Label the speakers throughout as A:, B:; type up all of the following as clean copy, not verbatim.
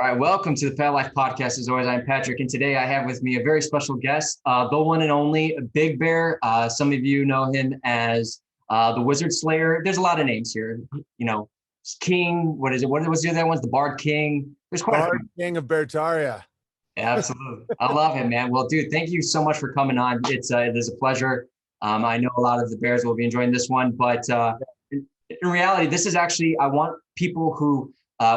A: All right, welcome to the Pet Life Podcast. As always, I'm Patrick, and today I have with me a very special guest, the one and only Big Bear. Some of you know him as the Wizard Slayer. There's a lot of names here. You know, King. What is it? What was the other ones? The Bard King. There's quite a few.
B: Bard King of Beartaria.
A: Yeah, absolutely. I love him, man. Well, dude, thank you so much for coming on. It is a pleasure. I know a lot of the Bears will be enjoying this one, but in reality, this is actually, I want people who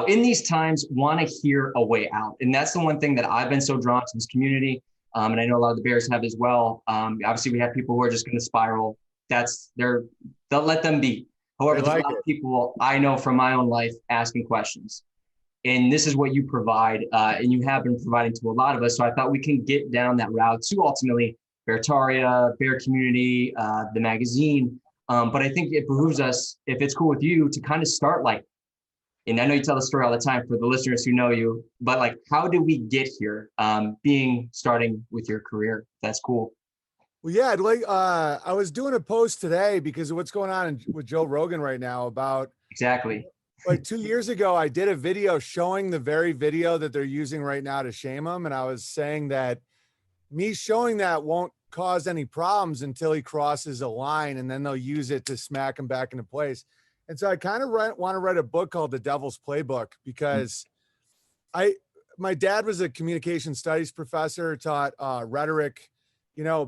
A: in these times want to hear a way out. And that's the one thing that I've been so drawn to this community. And I know a lot of the Bears have as well. Obviously we have people who are just going to spiral. They'll let them be. However, there's a lot of people I know from my own life asking questions. And this is what you provide, and you have been providing to a lot of us. So I thought we can get down that route to ultimately Beartaria, Bear Community, the magazine. But I think it behooves us, if it's cool with you, to kind of start like, and I know you tell the story all the time for the listeners who know you, but like, how did we get here? Starting with your career. That's cool.
B: Well, yeah, I was doing a post today because of what's going on with Joe Rogan right now about
A: exactly.
B: Like 2 years ago, I did a video showing the very video that they're using right now to shame him. And I was saying that me showing that won't cause any problems until he crosses a line, and then they'll use it to smack him back into place. And so I kind of want to write a book called The Devils Playbook because my dad was a communication studies professor, taught rhetoric,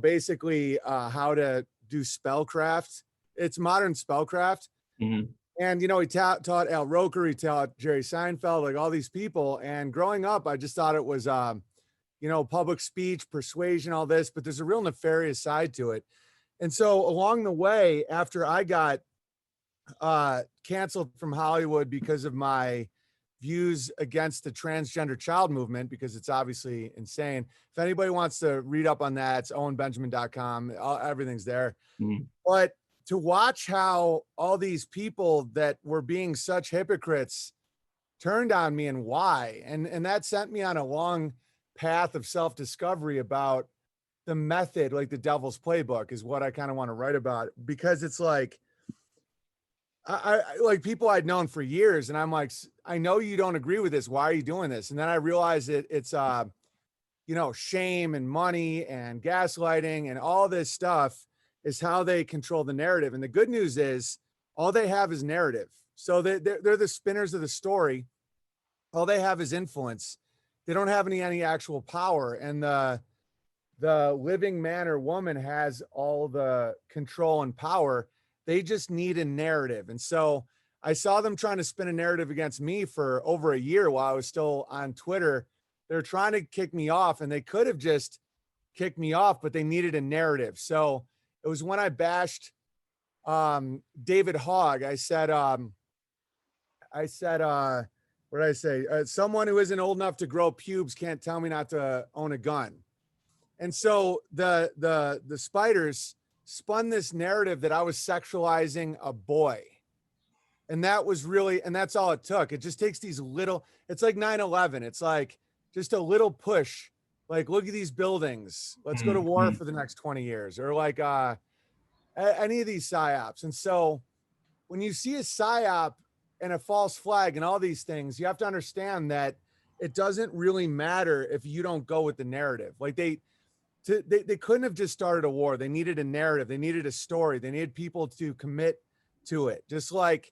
B: basically how to do spellcraft. It's modern spellcraft.
A: Mm-hmm.
B: And, he taught Al Roker, he taught Jerry Seinfeld, like all these people. And growing up, I just thought it was, public speech, persuasion, all this, but there's a real nefarious side to it. And so along the way, after I got canceled from Hollywood because of my views against the transgender child movement, because it's obviously insane. If anybody wants to read up on that, it's owenbenjamin.com. Everything's there.
A: Mm-hmm.
B: But to watch how all these people that were being such hypocrites turned on me and why. And that sent me on a long path of self-discovery about the method, like the Devil's Playbook is what I kind of want to write about, because it's like, I like people I'd known for years. And I'm like, I know you don't agree with this. Why are you doing this? And then I realized it's shame and money and gaslighting and all this stuff is how they control the narrative. And the good news is all they have is narrative. So they're the spinners of the story. All they have is influence. They don't have any actual power. And the living man or woman has all the control and power. They just need a narrative. And so I saw them trying to spin a narrative against me for over a year while I was still on Twitter. They're trying to kick me off, and they could have just kicked me off, but they needed a narrative. So it was when I bashed David Hogg. I said, what did I say? Someone who isn't old enough to grow pubes can't tell me not to own a gun. And so the spiders spun this narrative that I was sexualizing a boy. And that was really, and that's all it took. It just takes these little, it's like 9/11. It's like just a little push. Like, look at these buildings. Let's go to war for the next 20 years, or like any of these psyops. And so when you see a psyop and a false flag and all these things, you have to understand that it doesn't really matter if you don't go with the narrative. Like they couldn't have just started a war. They needed a narrative. They needed a story. They needed people to commit to it. Just like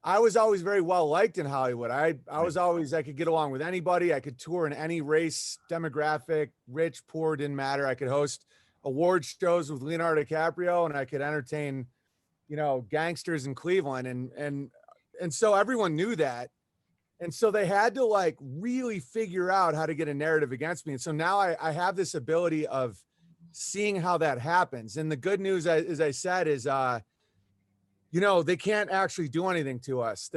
B: I was always very well liked in Hollywood. I could get along with anybody. I could tour in any race, demographic, rich, poor, didn't matter. I could host award shows with Leonardo DiCaprio, and I could entertain, gangsters in Cleveland. And so everyone knew that. And so they had to like really figure out how to get a narrative against me. And so now I have this ability of seeing how that happens. And the good news, as I said, is, they can't actually do anything to us.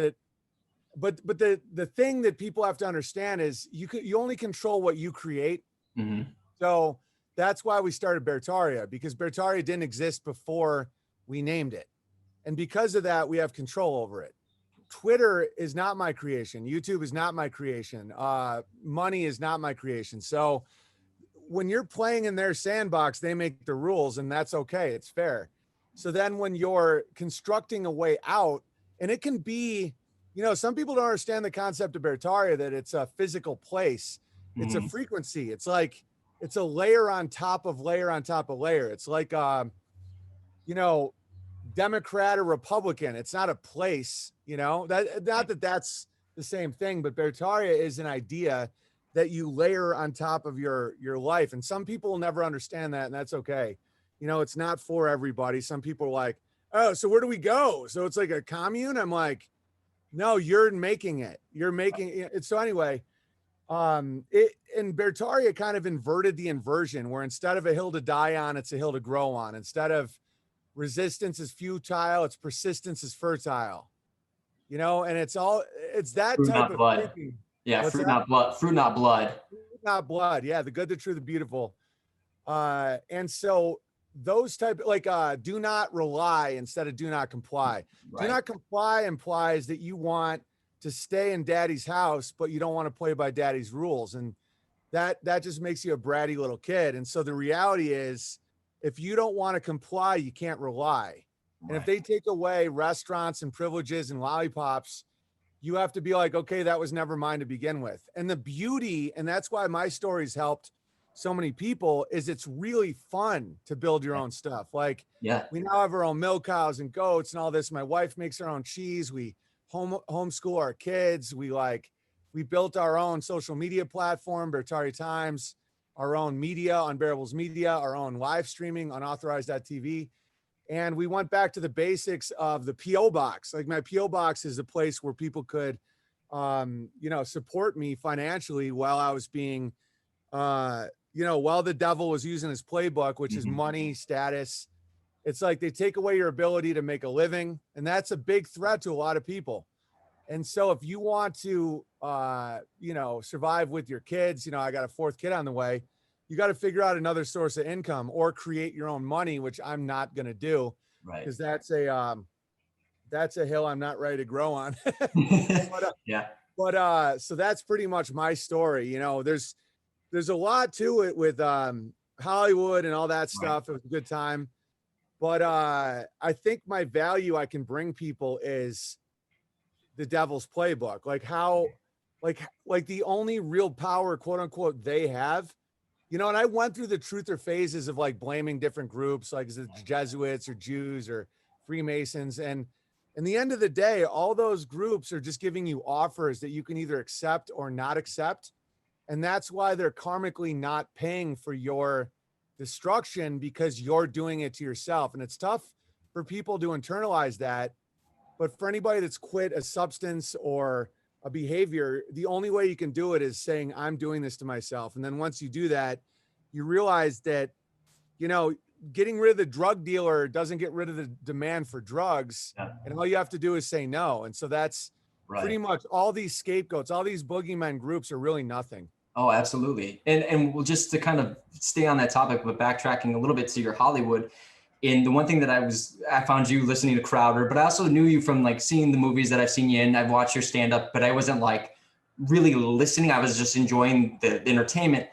B: But the thing that people have to understand is you only control what you create.
A: Mm-hmm.
B: So that's why we started Beartaria, because Beartaria didn't exist before we named it. And because of that, we have control over it. Twitter is not my creation. YouTube is not my creation. Money is not my creation. So when you're playing in their sandbox, they make the rules, and that's okay. It's fair. So then when you're constructing a way out, and it can be you know, some people don't understand the concept of Beartaria, that it's a physical place. It's a frequency. It's like, it's a layer on top of layer on top of layer. It's like, you know, Democrat or Republican. It's not a place, you know, that not that that's the same thing, but Beartaria is an idea that you layer on top of your life. And some people will never understand that, and that's okay. You know, it's not for everybody. Some people are like, oh, so where do we go? So it's like a commune. I'm like, no, you're making it. You're making it. So anyway, it in Beartaria kind of inverted the inversion, where instead of a hill to die on, it's a hill to grow on. Instead of resistance is futile, it's persistence is fertile. You know, and it's that
A: Fruit,
B: type
A: not
B: of
A: blood.
B: thinking.
A: Yeah,
B: What's
A: fruit,
B: that?
A: not blood. Fruit, not blood.
B: Not blood. Yeah, the good, the true, the beautiful. And so those type, like, do not rely instead of do not comply. Do
A: Right.
B: not comply implies that you want to stay in daddy's house, but you don't want to play by daddy's rules. And that just makes you a bratty little kid. And so the reality is, if you don't want to comply, you can't rely. And if they take away restaurants and privileges and lollipops, you have to be like, okay, that was never mine to begin with. And the beauty, and that's why my stories helped so many people, is it's really fun to build your own stuff. Like,
A: Yeah.
B: we now have our own milk cows and goats and all this. My wife makes her own cheese. We homeschool our kids. We built our own social media platform, Beartaria Times, our own media, Unbearables Media, our own live streaming, unauthorized.tv. And we went back to the basics of the P.O. box. Like, my P.O. box is a place where people could, you know, support me financially while I was being, you know, while the devil was using his playbook, which is money, status. It's like they take away your ability to make a living. And that's a big threat to a lot of people. And so if you want to, you know, survive with your kids, you know, I got a fourth kid on the way, you got to figure out another source of income or create your own money, which I'm not going to do, because that's a hill I'm not ready to grow on. But so that's pretty much my story. You know, there's a lot to it with Hollywood and all that stuff. It was a good time. But I think my value I can bring people is the Devils Playbook. Like, how, like the only real power, quote unquote, they have. You know, and I went through the truther phases of like blaming different groups, like is it Jesuits or Jews or Freemasons. And in the end of the day, all those groups are just giving you offers that you can either accept or not accept. And that's why they're karmically not paying for your destruction, because you're doing it to yourself. And it's tough for people to internalize that. But for anybody that's quit a substance or a behavior, the only way you can do it is saying, I'm doing this to myself. And then once you do that, you realize that, you know, getting rid of the drug dealer doesn't get rid of the demand for drugs. And all you have to do is say no. And so that's pretty much all these scapegoats, all these boogeyman groups are really nothing.
A: Oh, absolutely. And we'll just to kind of stay on that topic, but backtracking a little bit to your Hollywood. And the one thing that I found you listening to Crowder, but I also knew you from like seeing the movies that I've seen you in. I've watched your stand up, but I wasn't like really listening. I was just enjoying the entertainment.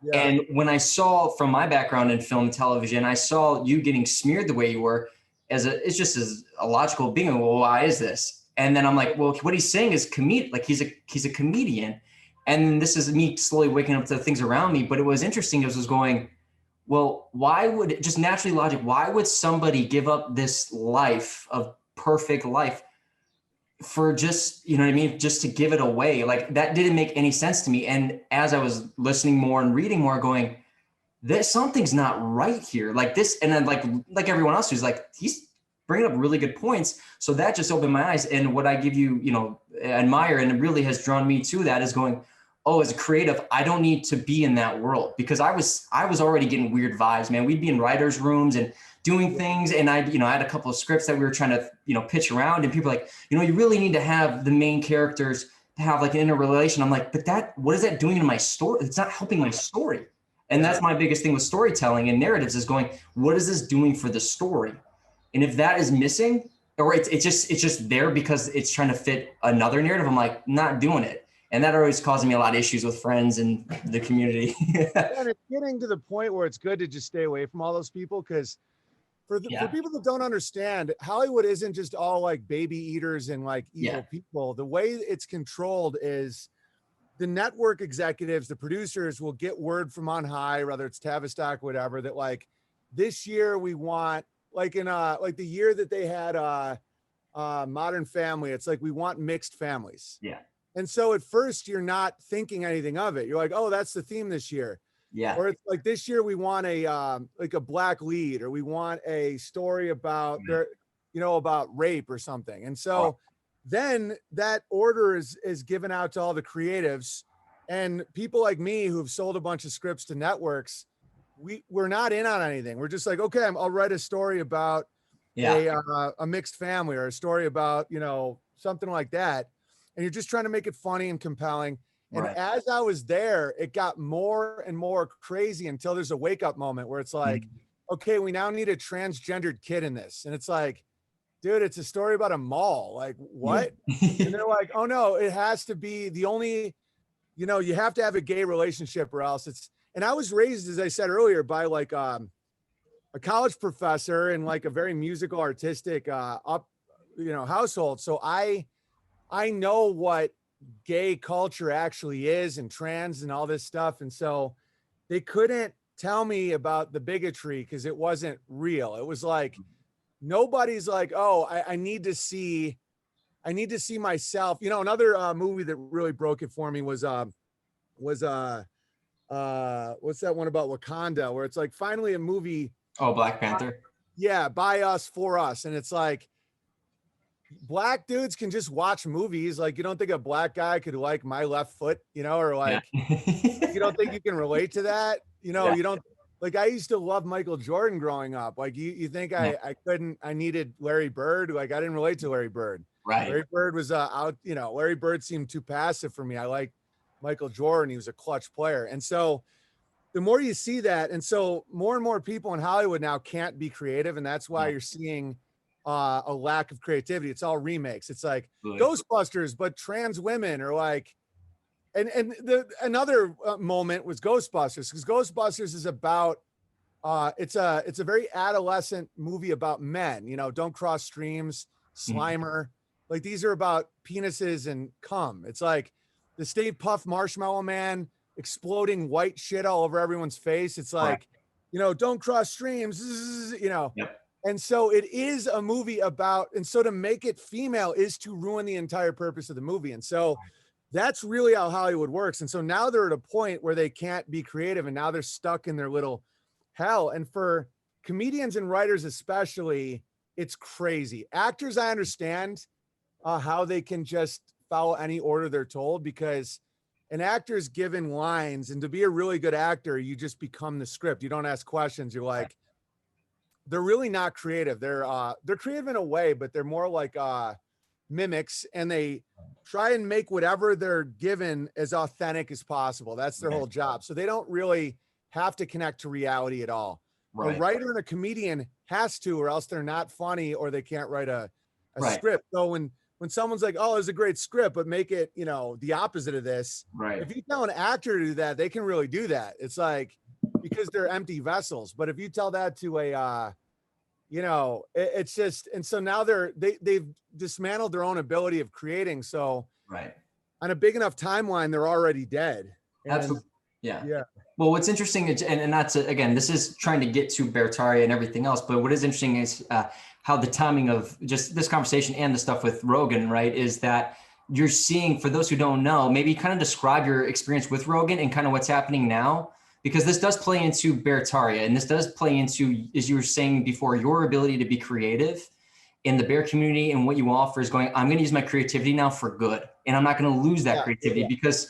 A: Yeah. And when I saw from my background in film and television, I saw you getting smeared the way you were it's just as a logical being. Well, why is this? And then I'm like, well, what he's saying is like he's a comedian. And this is me slowly waking up to the things around me. But it was interesting. It was going, well, why would, just naturally logic, why would somebody give up this life of perfect life for just, you know what I mean? Just to give it away. Like, that didn't make any sense to me. And as I was listening more and reading more, going, something's not right here. Like this. And then like everyone else who's like, he's bringing up really good points. So that just opened my eyes. And what I give you, you know, admire, and it really has drawn me to that, is going, oh, as a creative, I don't need to be in that world, because I was already getting weird vibes, man. We'd be in writers' rooms and doing things. And I had a couple of scripts that we were trying to, you know, pitch around, and people were like, you know, you really need to have the main characters to have like an interrelation. I'm like, but what is that doing in my story? It's not helping my story. And that's my biggest thing with storytelling and narratives, is going, what is this doing for the story? And if that is missing, or it's just there because it's trying to fit another narrative, I'm like, not doing it. And that always causing me a lot of issues with friends and the community.
B: And it's getting to the point where it's good to just stay away from all those people, because for people that don't understand, Hollywood isn't just all like baby eaters and like evil people. The way it's controlled is the network executives, the producers will get word from on high, whether it's Tavistock, whatever, that like this year we want, like in like the year that they had Modern Family, it's like we want mixed families.
A: Yeah.
B: And so at first you're not thinking anything of it. You're like, oh, that's the theme this year.
A: Yeah.
B: Or it's like this year we want a like a black lead, or we want a story about their, you know, about rape or something. And so then that order is given out to all the creatives, and people like me who've sold a bunch of scripts to networks. We're not in on anything. We're just like, okay, I'll write a story about a mixed family, or a story about, you know, something like that. And you're just trying to make it funny and compelling. And as I was there, it got more and more crazy until there's a wake up moment where it's like, okay, we now need a transgendered kid in this. And it's like, dude, it's a story about a mall. Like, what? And they're like, oh no, it has to be the only, you know, you have to have a gay relationship or else it's, and I was raised, as I said earlier, by like a college professor and like a very musical, artistic household. So I know what gay culture actually is, and trans and all this stuff. And so they couldn't tell me about the bigotry because it wasn't real. It was like, nobody's like, oh, I need to see myself. You know, another movie that really broke it for me was what's that one about Wakanda, where it's like finally a movie.
A: Oh, Black Panther.
B: Yeah, by us, for us. And it's like, black dudes can just watch movies. Like, you don't think a black guy could like My Left Foot, you know, or like, you don't think you can relate to that? You know, you don't, like, I used to love Michael Jordan growing up. Like, you think I needed Larry Bird. Like, I didn't relate to Larry Bird.
A: Right.
B: Larry Bird was out, you know, Larry Bird seemed too passive for me. I like Michael Jordan. He was a clutch player. And so the more you see that, and so more and more people in Hollywood now can't be creative. And that's why you're seeing a lack of creativity. It's all remakes. It's like Ghostbusters, but trans women, or like, and another moment was Ghostbusters, because Ghostbusters is about it's a very adolescent movie about men, you know, don't cross streams, Slimer, like these are about penises and cum. It's like the Stay Puft Marshmallow Man exploding white shit all over everyone's face. It's like, you know, don't cross streams, you know. And so it is a movie about, and so to make it female is to ruin the entire purpose of the movie. And so that's really how Hollywood works. And so now they're at a point where they can't be creative, and now they're stuck in their little hell. And for comedians and writers especially, it's crazy. Actors, I understand how they can just follow any order they're told, because an actor is given lines, and to be a really good actor, you just become the script. You don't ask questions. You're like, they're really not creative. They're creative in a way, but they're more like mimics, and they try and make whatever they're given as authentic as possible. That's their whole job. So they don't really have to connect to reality at all. A writer and a comedian has to, or else they're not funny, or they can't write a script. So when someone's like, oh, it's a great script, but make it, you know, the opposite of this. If you tell an actor to do that, they can really do that. It's like, because they're empty vessels. But if you tell that to a, you know, it's just, and so now they've dismantled their own ability of creating. So on a big enough timeline, they're already dead.
A: Absolutely. Yeah. Well, what's interesting is, and that's, again, this is trying to get to Beartaria and everything else, but what is interesting is how the timing of just this conversation and the stuff with Rogan, right, is that you're seeing, for those who don't know, maybe kind of describe your experience with Rogan and kind of what's happening now, because this does play into Beartaria, and this does play into, as you were saying before, your ability to be creative in the bear community, and what you offer is going, I'm going to use my creativity now for good, and I'm not going to lose that creativity, because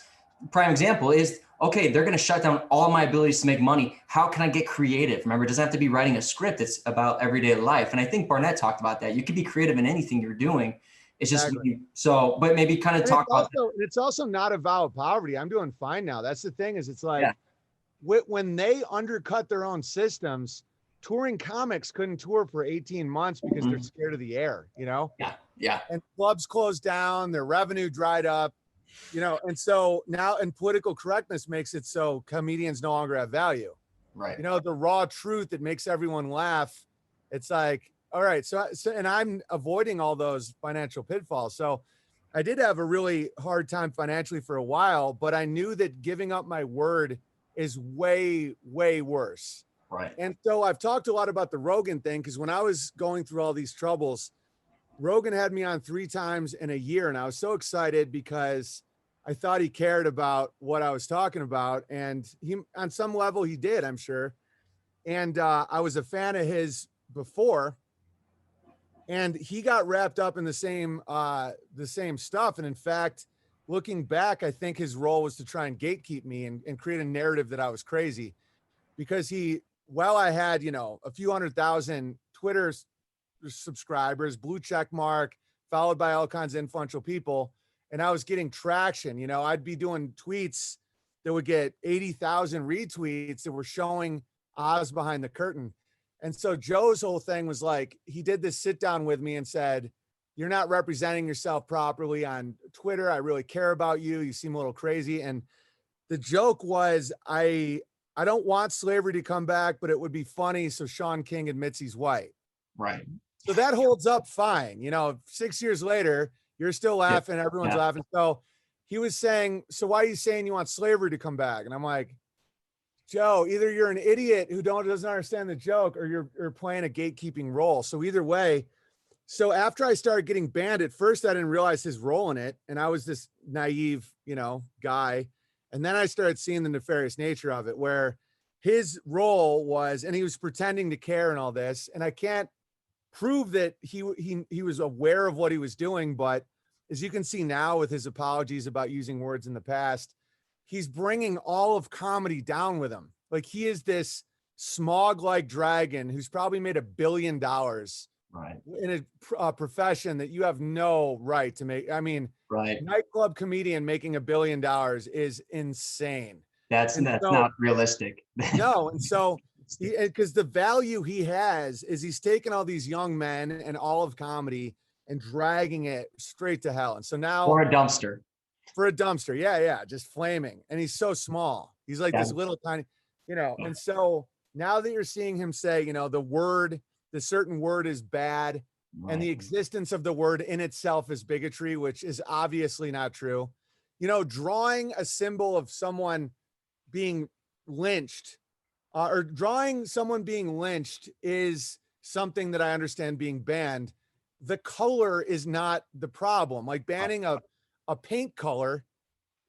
A: prime example is, okay, they're going to shut down all my abilities to make money. How can I get creative? Remember, it doesn't have to be writing a script. It's about everyday life. And I think Barnett talked about that. You could be creative in anything you're doing. It's just, so, but maybe kind of talk about.
B: It's also not a vow of poverty. I'm doing fine now. That's the thing, is it's like, when they undercut their own systems, touring comics couldn't tour for 18 months because they're scared of the air, you know? And clubs closed down, their revenue dried up. You know, and so now, and political correctness makes it so comedians no longer have value. You know, the raw truth that makes everyone laugh It's like, all right, and I'm avoiding all those financial pitfalls. So I did have a really hard time financially for a while, but I knew that giving up my word is way, way worse.
A: Right.
B: And so I've talked a lot about the Rogan thing, because when I was going through all these troubles, Rogan had me on 3 times in a year. And I was so excited because I thought he cared about what I was talking about. And he, on some level, he did, I'm sure. And I was a fan of his before, and he got wrapped up in the same stuff. And in fact, looking back, I think his role was to try and gatekeep me and create a narrative that I was crazy, because while I had, a few 100,000 Twitter subscribers, blue check mark, followed by all kinds of influential people, and I was getting traction, I'd be doing tweets that would get 80,000 retweets that were showing Oz behind the curtain. And so Joe's whole thing was like, he did this sit down with me and said, "You're not representing yourself properly on Twitter. I really care about you. You seem a little crazy." And the joke was, I don't want slavery to come back, but it would be funny so Sean King admits he's white.
A: Right.
B: So that holds up fine. 6 years later, you're still laughing.
A: Yeah.
B: Everyone's laughing. So he was saying, "So why are you saying you want slavery to come back?" And I'm like, "Joe, either you're an idiot who doesn't understand the joke, or you're playing a gatekeeping role." So either way, so after I started getting banned, at first I didn't realize his role in it, and I was this naive, guy. And then I started seeing the nefarious nature of it, where his role was, and he was pretending to care and all this, and I can't prove that he was aware of what he was doing, but as you can see now with his apologies about using words in the past, he's bringing all of comedy down with him. Like, he is this smog-like dragon who's probably made $1 billion
A: Right.
B: in a profession that you have no right to make. I mean,
A: right.
B: Nightclub comedian making $1 billion is insane.
A: That's not realistic.
B: No. And so, because the value he has is he's taken all these young men and all of comedy and dragging it straight to hell. And so now,
A: or a dumpster.
B: For a dumpster. Yeah. Just flaming. And he's so small. He's like this little tiny, and so now that you're seeing him say, the certain word is bad, right, and the existence of the word in itself is bigotry, which is obviously not true. Drawing a symbol of someone being lynched, or drawing someone being lynched is something that I understand being banned. The color is not the problem. Like banning a paint color,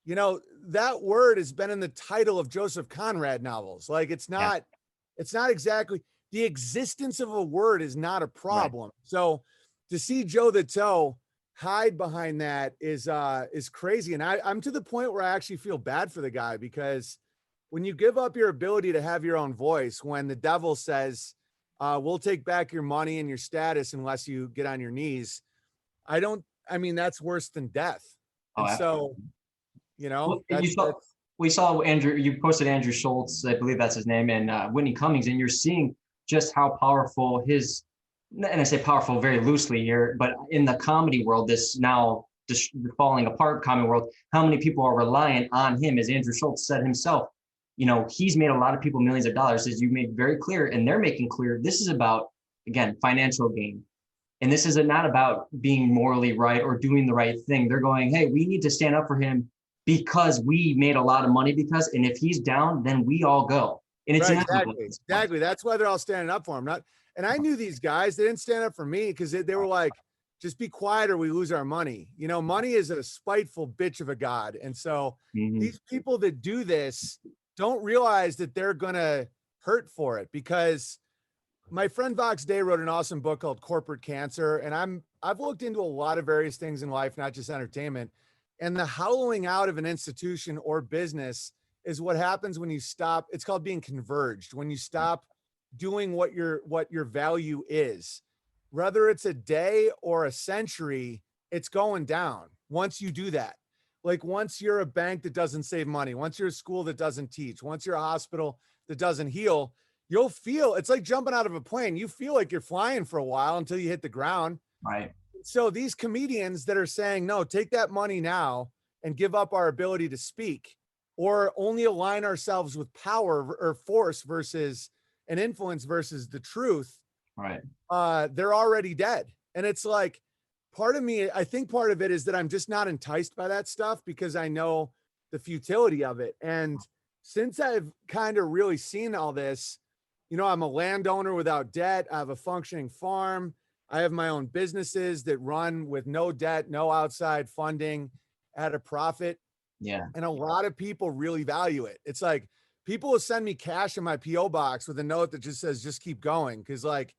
B: that word has been in the title of Joseph Conrad novels. Like, it's not exactly, the existence of a word is not a problem. Right. So to see Joe the Toe hide behind that is crazy. And I'm to the point where I actually feel bad for the guy, because when you give up your ability to have your own voice, when the devil says, we'll take back your money and your status unless you get on your knees, that's worse than death. And so,
A: we saw Andrew, you posted Andrew Shultz, I believe that's his name, and Whitney Cummings, and you're seeing just how powerful and I say powerful very loosely here, but in the comedy world, this now just falling apart comedy world, how many people are reliant on him, as Andrew Shultz said himself. He's made a lot of people millions of dollars, as you made very clear, and they're making clear this is about, again, financial gain. And this is not about being morally right or doing the right thing. They're going, hey, we need to stand up for him because we made a lot of money, and if he's down, then we all go. And it's
B: right, exactly. That's why they're all standing up for him. And I knew these guys, they didn't stand up for me because they were like, just be quiet or we lose our money. Money is a spiteful bitch of a god. And so these people that do this don't realize that they're going to hurt for it, because my friend Vox Day wrote an awesome book called Corporate Cancer. And I've looked into a lot of various things in life, not just entertainment, and the hollowing out of an institution or business is what happens when you stop. It's called being converged. When you stop doing what your value is, whether it's a day or a century, it's going down. Once you do that, like once you're a bank that doesn't save money, once you're a school that doesn't teach, once you're a hospital that doesn't heal, you'll feel, it's like jumping out of a plane. You feel like you're flying for a while until you hit the ground.
A: Right.
B: So these comedians that are saying, no, take that money now and give up our ability to speak, or only align ourselves with power or force versus an influence versus the truth,
A: Right.
B: they're already dead. And it's like, part of me, I think part of it is that I'm just not enticed by that stuff because I know the futility of it. And since I've kind of really seen all this, you know, I'm a landowner without debt. I have a functioning farm. I have my own businesses that run with no debt, no outside funding, at a profit.
A: Yeah.
B: And a lot of people really value it. It's like people will send me cash in my PO box with a note that just says, just keep going. Cause like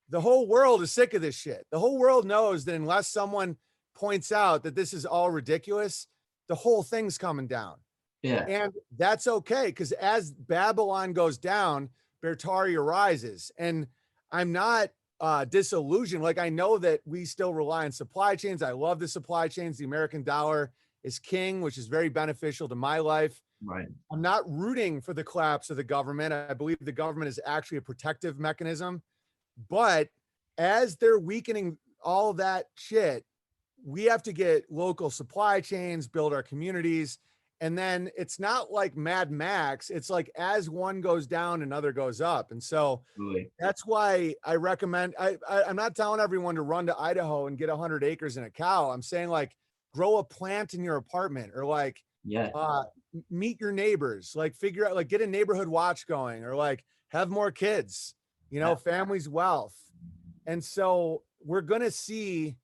B: the whole world is sick of this shit. The whole world knows that unless someone points out that this is all ridiculous, the whole thing's coming down.
A: Yeah.
B: And that's okay. Because as Babylon goes down, Beartaria rises. And I'm not disillusioned. Like, I know that we still rely on supply chains. I love the supply chains. The American dollar is king, which is very beneficial to my life.
A: Right.
B: I'm not rooting for the collapse of the government. I believe the government is actually a protective mechanism. But as they're weakening all that shit, we have to get local supply chains, build our communities. And then it's not like Mad Max. It's like as one goes down, another goes up. And so that's why I recommend, I'm not telling everyone to run to Idaho and get 100 acres and a cow. I'm saying, like, grow a plant in your apartment, or like, meet your neighbors, like figure out, like, get a neighborhood watch going, or like have more kids, you know, family's wealth. And so we're going to see,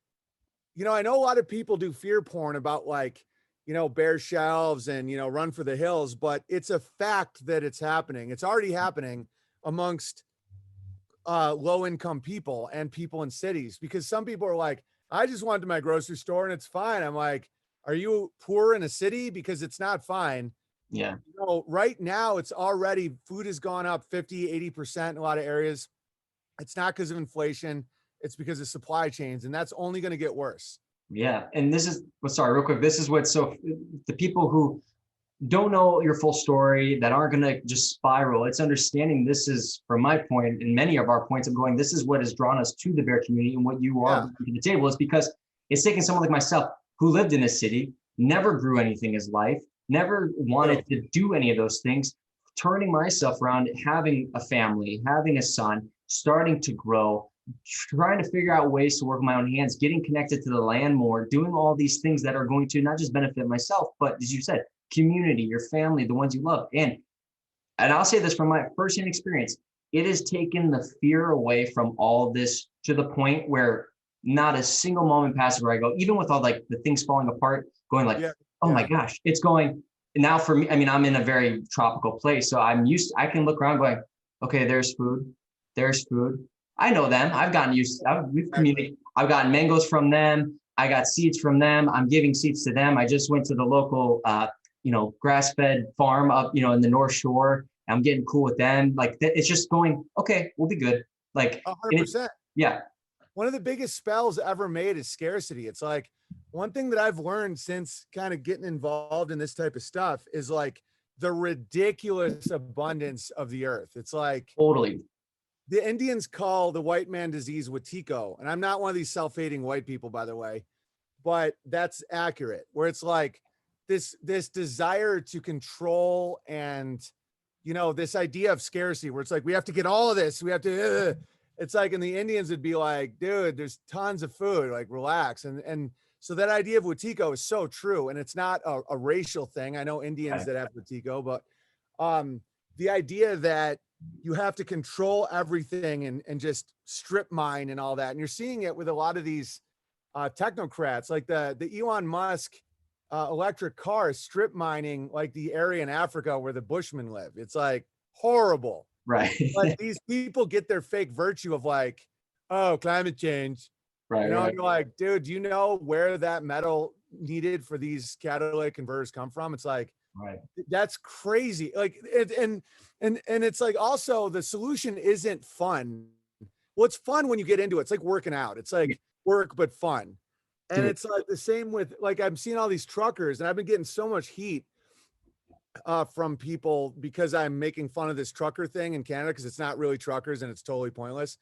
B: you know, I know a lot of people do fear porn about, like, you know, bare shelves and, you know, run for the hills, but it's a fact that it's happening. It's already happening amongst low income people and people in cities, because some people are like, I just went to my grocery store and it's fine. I'm like, are you poor in a city? Because it's not fine.
A: Yeah.
B: You know, right now it's already, food has gone up 50, 80% in a lot of areas. It's not because of inflation. It's because of supply chains. And that's only going to get worse.
A: Yeah. And this is, well, sorry, real quick. This is what's so, the people who don't know your full story, that aren't going to just spiral, it's understanding this is, from my point and many of our points of going, this is what has drawn us to the bear community, and what you are bringing to the table is because it's taking someone like myself who lived in a city, never grew anything in his life, never wanted to do any of those things, turning myself around, having a family, having a son, starting to grow, trying to figure out ways to work with my own hands, getting connected to the land more, doing all these things that are going to not just benefit myself, but as you said, community, your family, the ones you love. And I'll say this from my firsthand experience, it has taken the fear away from all this to the point where not a single moment passes where I go, even with all like the things falling apart, going like, oh my gosh, it's going. Now for me, I mean, I'm in a very tropical place, so I'm used, I can look around going, okay, there's food. I know them. I've gotten used, we've communicated. I've gotten mangoes from them. I got seeds from them. I'm giving seeds to them. I just went to the local, you know, grass-fed farm up, you know, in the North Shore. I'm getting cool with them. Like, it's just going, okay, we'll be good. Like
B: 100%.
A: Yeah.
B: One of the biggest spells ever made is scarcity. It's like, one thing that I've learned since kind of getting involved in this type of stuff is like the ridiculous abundance of the earth. It's like,
A: totally.
B: The Indians call the white man disease Wetiko. And I'm not one of these self-hating white people, by the way, but that's accurate, where it's like this desire to control, and, you know, this idea of scarcity where it's like, we have to get all of this. We have to, it's like, and the Indians would be like, dude, there's tons of food, like, relax. And so that idea of Wetiko is so true. And it's not a racial thing. I know Indians that have Wetiko, but the idea that you have to control everything and just strip mine and all that. And you're seeing it with a lot of these technocrats, like the Elon Musk electric car is strip mining like the area in Africa where the Bushmen live. It's like horrible.
A: Right.
B: But these people get their fake virtue of like, oh, climate change.
A: Right.
B: You know,
A: right.
B: you're like, dude, do you know where that metal needed for these catalytic converters come from? It's like,
A: right.
B: That's crazy. Like, and it's like, also the solution isn't fun. Well, it's fun when you get into it. It's like working out. It's like work, but fun. And it's like the same with, like, I'm seeing all these truckers, and I've been getting so much heat from people because I'm making fun of this trucker thing in Canada, because it's not really truckers and it's totally pointless.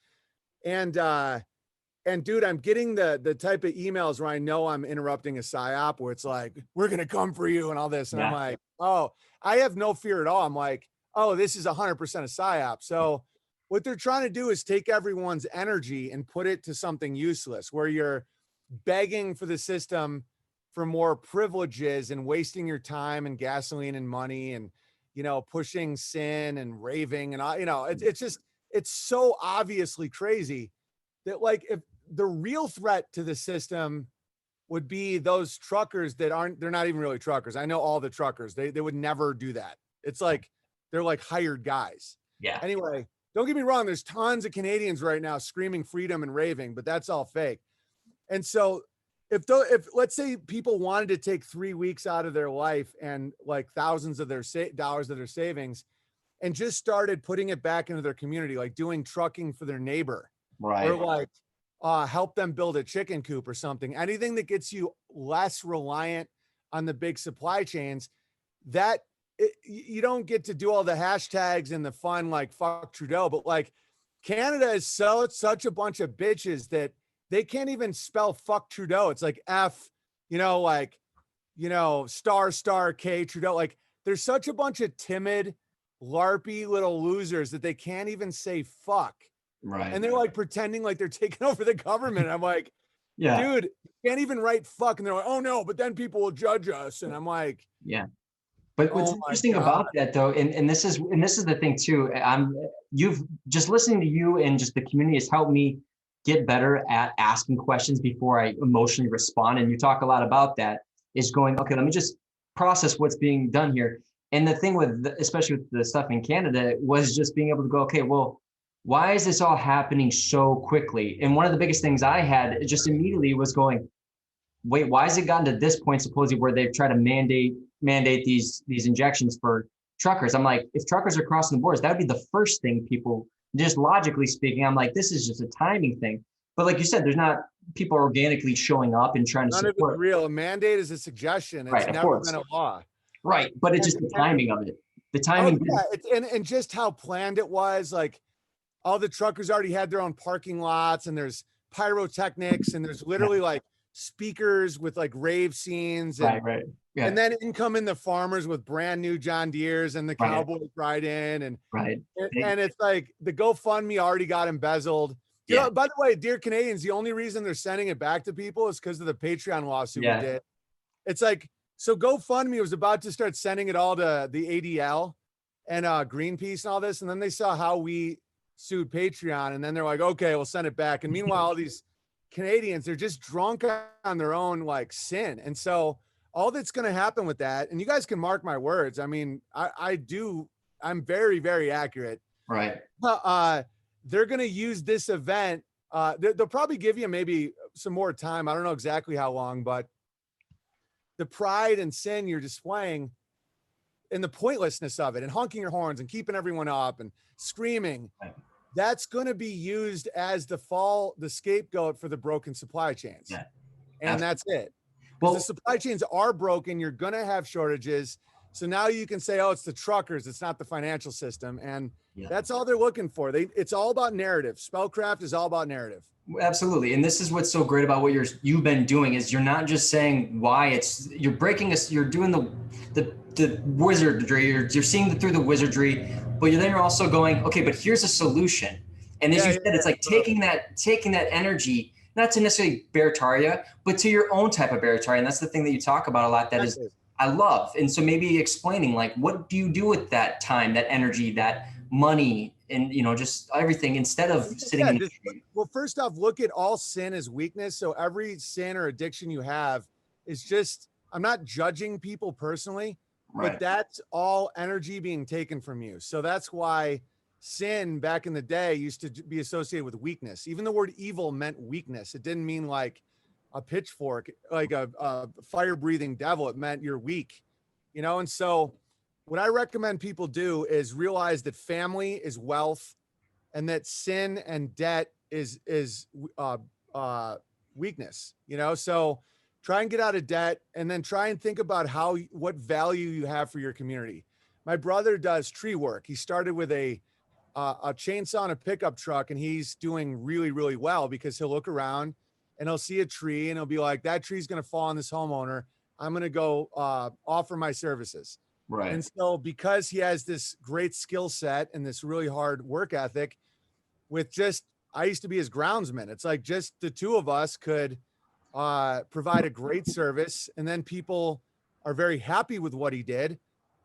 B: And dude, I'm getting the type of emails where I know I'm interrupting a psyop, where it's like, we're going to come for you and all this. And I'm like, oh, I have no fear at all. I'm like, oh, this is 100% a psyop. So what they're trying to do is take everyone's energy and put it to something useless, where you're begging for the system for more privileges and wasting your time and gasoline and money and, you know, pushing sin and raving and all, you know, it's just, it's so obviously crazy that, like, if the real threat to the system would be those truckers that aren't, they're not even really truckers. I know all the truckers, they would never do that. It's like, they're like hired guys.
A: Yeah.
B: Anyway, don't get me wrong. There's tons of Canadians right now screaming freedom and raving, but that's all fake. And so if let's say people wanted to take 3 weeks out of their life and like thousands of their dollars of their savings and just started putting it back into their community, like doing trucking for their neighbor,
A: Right.
B: or like help them build a chicken coop or something, anything that gets you less reliant on the big supply chains, that you don't get to do all the hashtags and the fun, like fuck Trudeau, but like Canada is such a bunch of bitches that they can't even spell fuck Trudeau. It's like F, you know, like, you know, star K Trudeau. Like, there's such a bunch of timid, LARPy little losers that they can't even say fuck.
A: Right.
B: And they're like pretending like they're taking over the government. I'm like,
A: yeah,
B: dude, you can't even write fuck. And they're like, oh no, but then people will judge us. And I'm like,
A: yeah. But what's
B: oh
A: interesting about that though, and this is the thing too, you've just listening to you and just the community has helped me get better at asking questions before I emotionally respond. And you talk a lot about that, is going, okay, let me just process what's being done here. And the thing with, especially with the stuff in Canada, was just being able to go, okay, well, why is this all happening so quickly? And one of the biggest things I had just immediately was going, wait, why has it gotten to this point supposedly where they've tried to mandate these injections for truckers? I'm like, if truckers are crossing the borders, that would be the first thing people, just logically speaking, I'm like, this is just a timing thing. But like you said, there's not people organically showing up and trying to
B: none
A: support.
B: of it's real. A mandate is a suggestion. It's
A: Right,
B: never been a law.
A: Right, but it's just the timing of it. The timing.
B: Oh, yeah, and just how planned it was. Like, all the truckers already had their own parking lots, and there's pyrotechnics, and there's literally like speakers with like rave scenes, and
A: right. Yeah.
B: And then in come in the farmers with brand new John Deeres, and the cowboys ride in, and it's like the GoFundMe already got embezzled. You know, by the way, dear Canadians, the only reason they're sending it back to people is because of the Patreon lawsuit we did. It's like, so GoFundMe was about to start sending it all to the ADL and Greenpeace and all this, and then they saw how we sued Patreon, and then they're like, okay, we'll send it back. And meanwhile, all these Canadians, they're just drunk on their own like sin, and so all that's going to happen with that, and you guys can mark my words. I mean, I'm very, very accurate.
A: Right.
B: They're going to use this event. They'll probably give you maybe some more time. I don't know exactly how long, but the pride and sin you're displaying and the pointlessness of it, and honking your horns and keeping everyone up and screaming, that's going to be used as the scapegoat for the broken supply chains. Yeah. And that's it. Well, the supply chains are broken. You're going to have shortages. So now you can say, oh, it's the truckers, it's not the financial system. And that's all they're looking for. It's all about narrative. Spellcraft is all about narrative.
A: Absolutely. And this is what's so great about what you've been doing, is you're not just saying why you're breaking us, you're doing the wizardry, you're seeing through the wizardry, but you're also going, okay, but here's a solution. And as you said, it's like taking that energy, not to necessarily Beartaria, but to your own type of Beartaria. And that's the thing that you talk about a lot, that is I love. And so maybe explaining, like, what do you do with that time, that energy, that money, and just everything, instead of sitting in
B: well, first off, look at all sin as weakness. So every sin or addiction you have is just, I'm not judging people personally, but that's all energy being taken from you. So that's why sin back in the day used to be associated with weakness. Even the word evil meant weakness. It didn't mean like a pitchfork, like a fire-breathing devil. It meant you're weak, And so what I recommend people do is realize that family is wealth, and that sin and debt is weakness. So try and get out of debt, and then try and think about what value you have for your community. My brother does tree work. He started with a chainsaw and a pickup truck, and he's doing really, really well, because he'll look around and he'll see a tree and he'll be like, that tree's going to fall on this homeowner. I'm going to go offer my services.
A: Right.
B: And so because he has this great skill set and this really hard work ethic, with just, I used to be his groundsman. It's like just the two of us could provide a great service, and then people are very happy with what he did.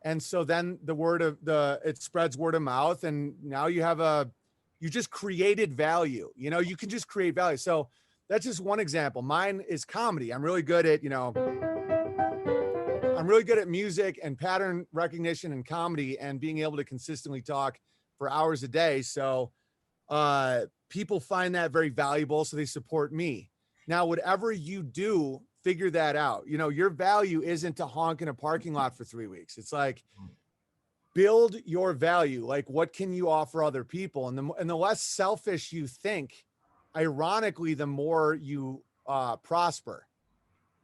B: And so then it spreads word of mouth, and now you just created value. You can just create value. So that's just one example. Mine is comedy. I'm really good at, I'm really good at music and pattern recognition and comedy and being able to consistently talk for hours a day. So people find that very valuable. So they support me. Now, whatever you do, figure that out. Your value isn't to honk in a parking lot for 3 weeks. It's like, build your value. Like, what can you offer other people? And the less selfish you think, ironically, the more you prosper.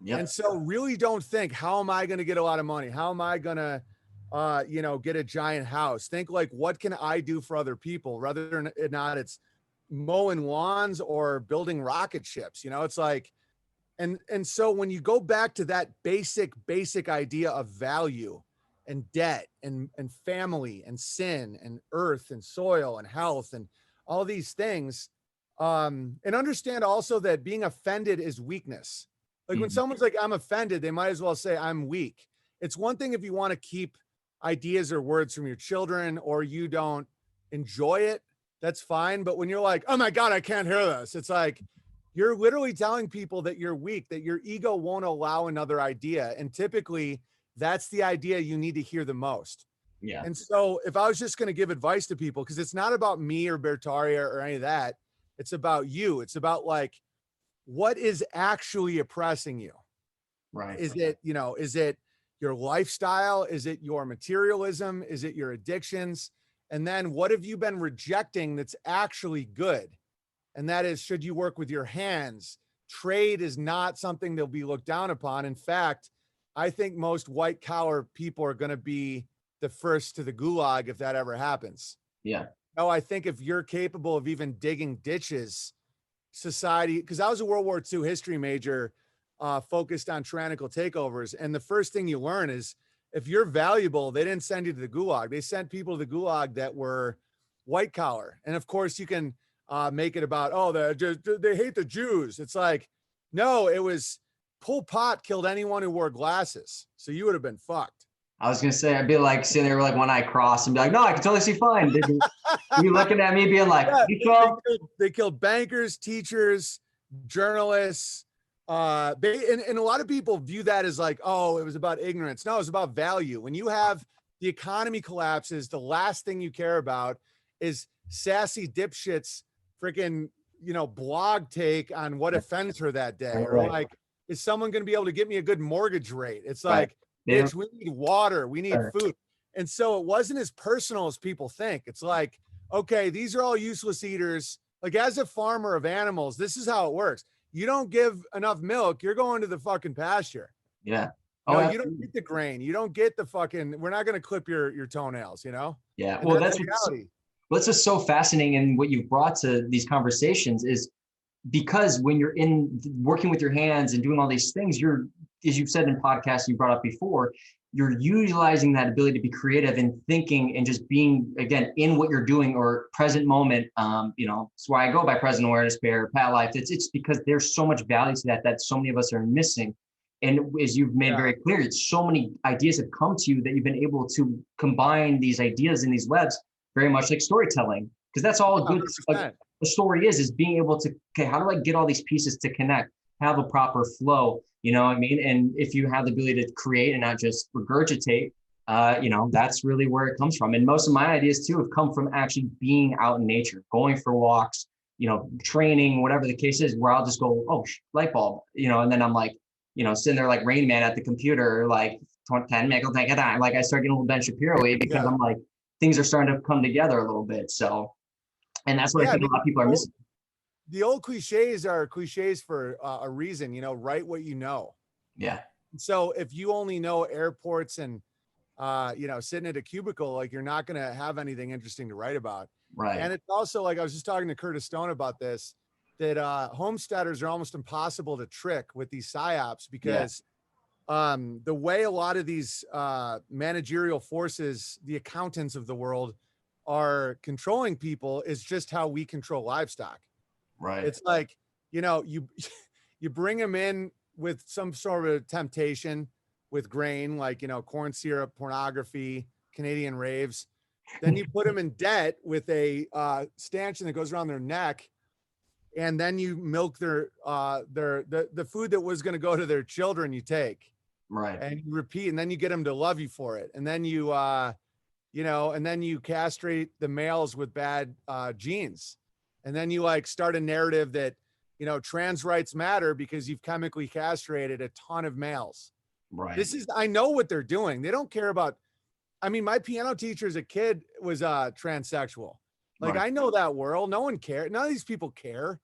A: Yep.
B: And so really don't think, how am I going to get a lot of money? How am I going to, get a giant house? Think like, what can I do for other people? Rather than not, it's mowing lawns or building rocket ships. It's like, and so when you go back to that basic idea of value and debt and family and sin and earth and soil and health and all these things, and understand also that being offended is weakness. Like when someone's like, I'm offended, they might as well say I'm weak. It's one thing if you want to keep ideas or words from your children or you don't enjoy it, that's fine. But when you're like, oh my God, I can't hear this, it's like, you're literally telling people that you're weak, that your ego won't allow another idea. And typically that's the idea you need to hear the most.
A: Yeah.
B: And so if I was just going to give advice to people, because it's not about me or Beartaria or any of that, it's about you. It's about like, what is actually oppressing you?
A: Right.
B: Is it your lifestyle? Is it your materialism? Is it your addictions? And then what have you been rejecting that's actually good? And that is, should you work with your hands? Trade is not something that'll be looked down upon. In fact, I think most white collar people are going to be the first to the gulag if that ever happens.
A: Yeah.
B: No, I think if you're capable of even digging ditches, society, because I was a World War II history major, focused on tyrannical takeovers. And the first thing you learn is if you're valuable, they didn't send you to the gulag. They sent people to the gulag that were white collar. And of course you can make it about, oh, they hate the Jews. It's like, no, it was Pol Pot killed anyone who wore glasses. So you would have been fucked.
A: I was going to say, I'd be like sitting there with like one eye crossed and be like, no, I can totally see fine. You looking at me being like,
B: yeah, they killed bankers, teachers, journalists. And a lot of people view that as like, oh, it was about ignorance. No, it was about value. When you have the economy collapses, the last thing you care about is sassy dipshits freaking, blog take on what offends her that day. Or like, is someone going to be able to get me a good mortgage rate? It's like, bitch, we need water, we need food. And so it wasn't as personal as people think. It's like, okay, these are all useless eaters. Like, as a farmer of animals, this is how it works. You don't give enough milk, you're going to the fucking pasture.
A: Yeah.
B: No, you don't get the grain. You don't get the fucking, we're not going to clip your toenails,
A: Yeah.
B: And
A: Well,
B: that's reality.
A: What's just so fascinating, and what you've brought to these conversations is because when you're in working with your hands and doing all these things, you're, as you've said in podcasts you brought up before, you're utilizing that ability to be creative and thinking and just being, again, in what you're doing or present moment. That's why I go by present awareness, P.A.T life. It's because there's so much value to that so many of us are missing. And as you've made very clear, it's so many ideas have come to you that you've been able to combine these ideas in these webs, very much like storytelling, because that's all a good a story is being able to, okay, how do I get all these pieces to connect, have a proper flow, you know what I mean? And if you have the ability to create and not just regurgitate, that's really where it comes from. And most of my ideas too have come from actually being out in nature, going for walks, training, whatever the case is, where I'll just go, oh, light bulb, and then I'm like, sitting there like Rain Man at the computer, like 10 meg, take it on. Like I start getting a little Ben Shapiro-y because I'm like, things are starting to come together a little bit. So, and that's what I think a lot of people are missing.
B: The old cliches are cliches for a reason, write what you know.
A: Yeah.
B: So if you only know airports and, sitting at a cubicle, like you're not going to have anything interesting to write about.
A: Right.
B: And it's also like, I was just talking to Curtis Stone about this, that homesteaders are almost impossible to trick with these psyops because the way a lot of these managerial forces, the accountants of the world, are controlling people is just how we control livestock.
A: Right.
B: It's like, you know, you you bring them in with some sort of temptation with grain, like, you know, corn syrup, pornography, Canadian raves. Then you put them in debt with a stanchion that goes around their neck, and then you milk the food that was going to go to their children. You take,
A: Right.
B: and you repeat, and then you get them to love you for it, and then you you know, and then you castrate the males with bad genes, and then you like start a narrative that, you know, trans rights matter because you've chemically castrated a ton of males.
A: Right.
B: This is, I know what they're doing. They don't care about, I mean, my piano teacher as a kid was transsexual. Like,
A: Right.
B: I know that world. No one cares. None of these people care.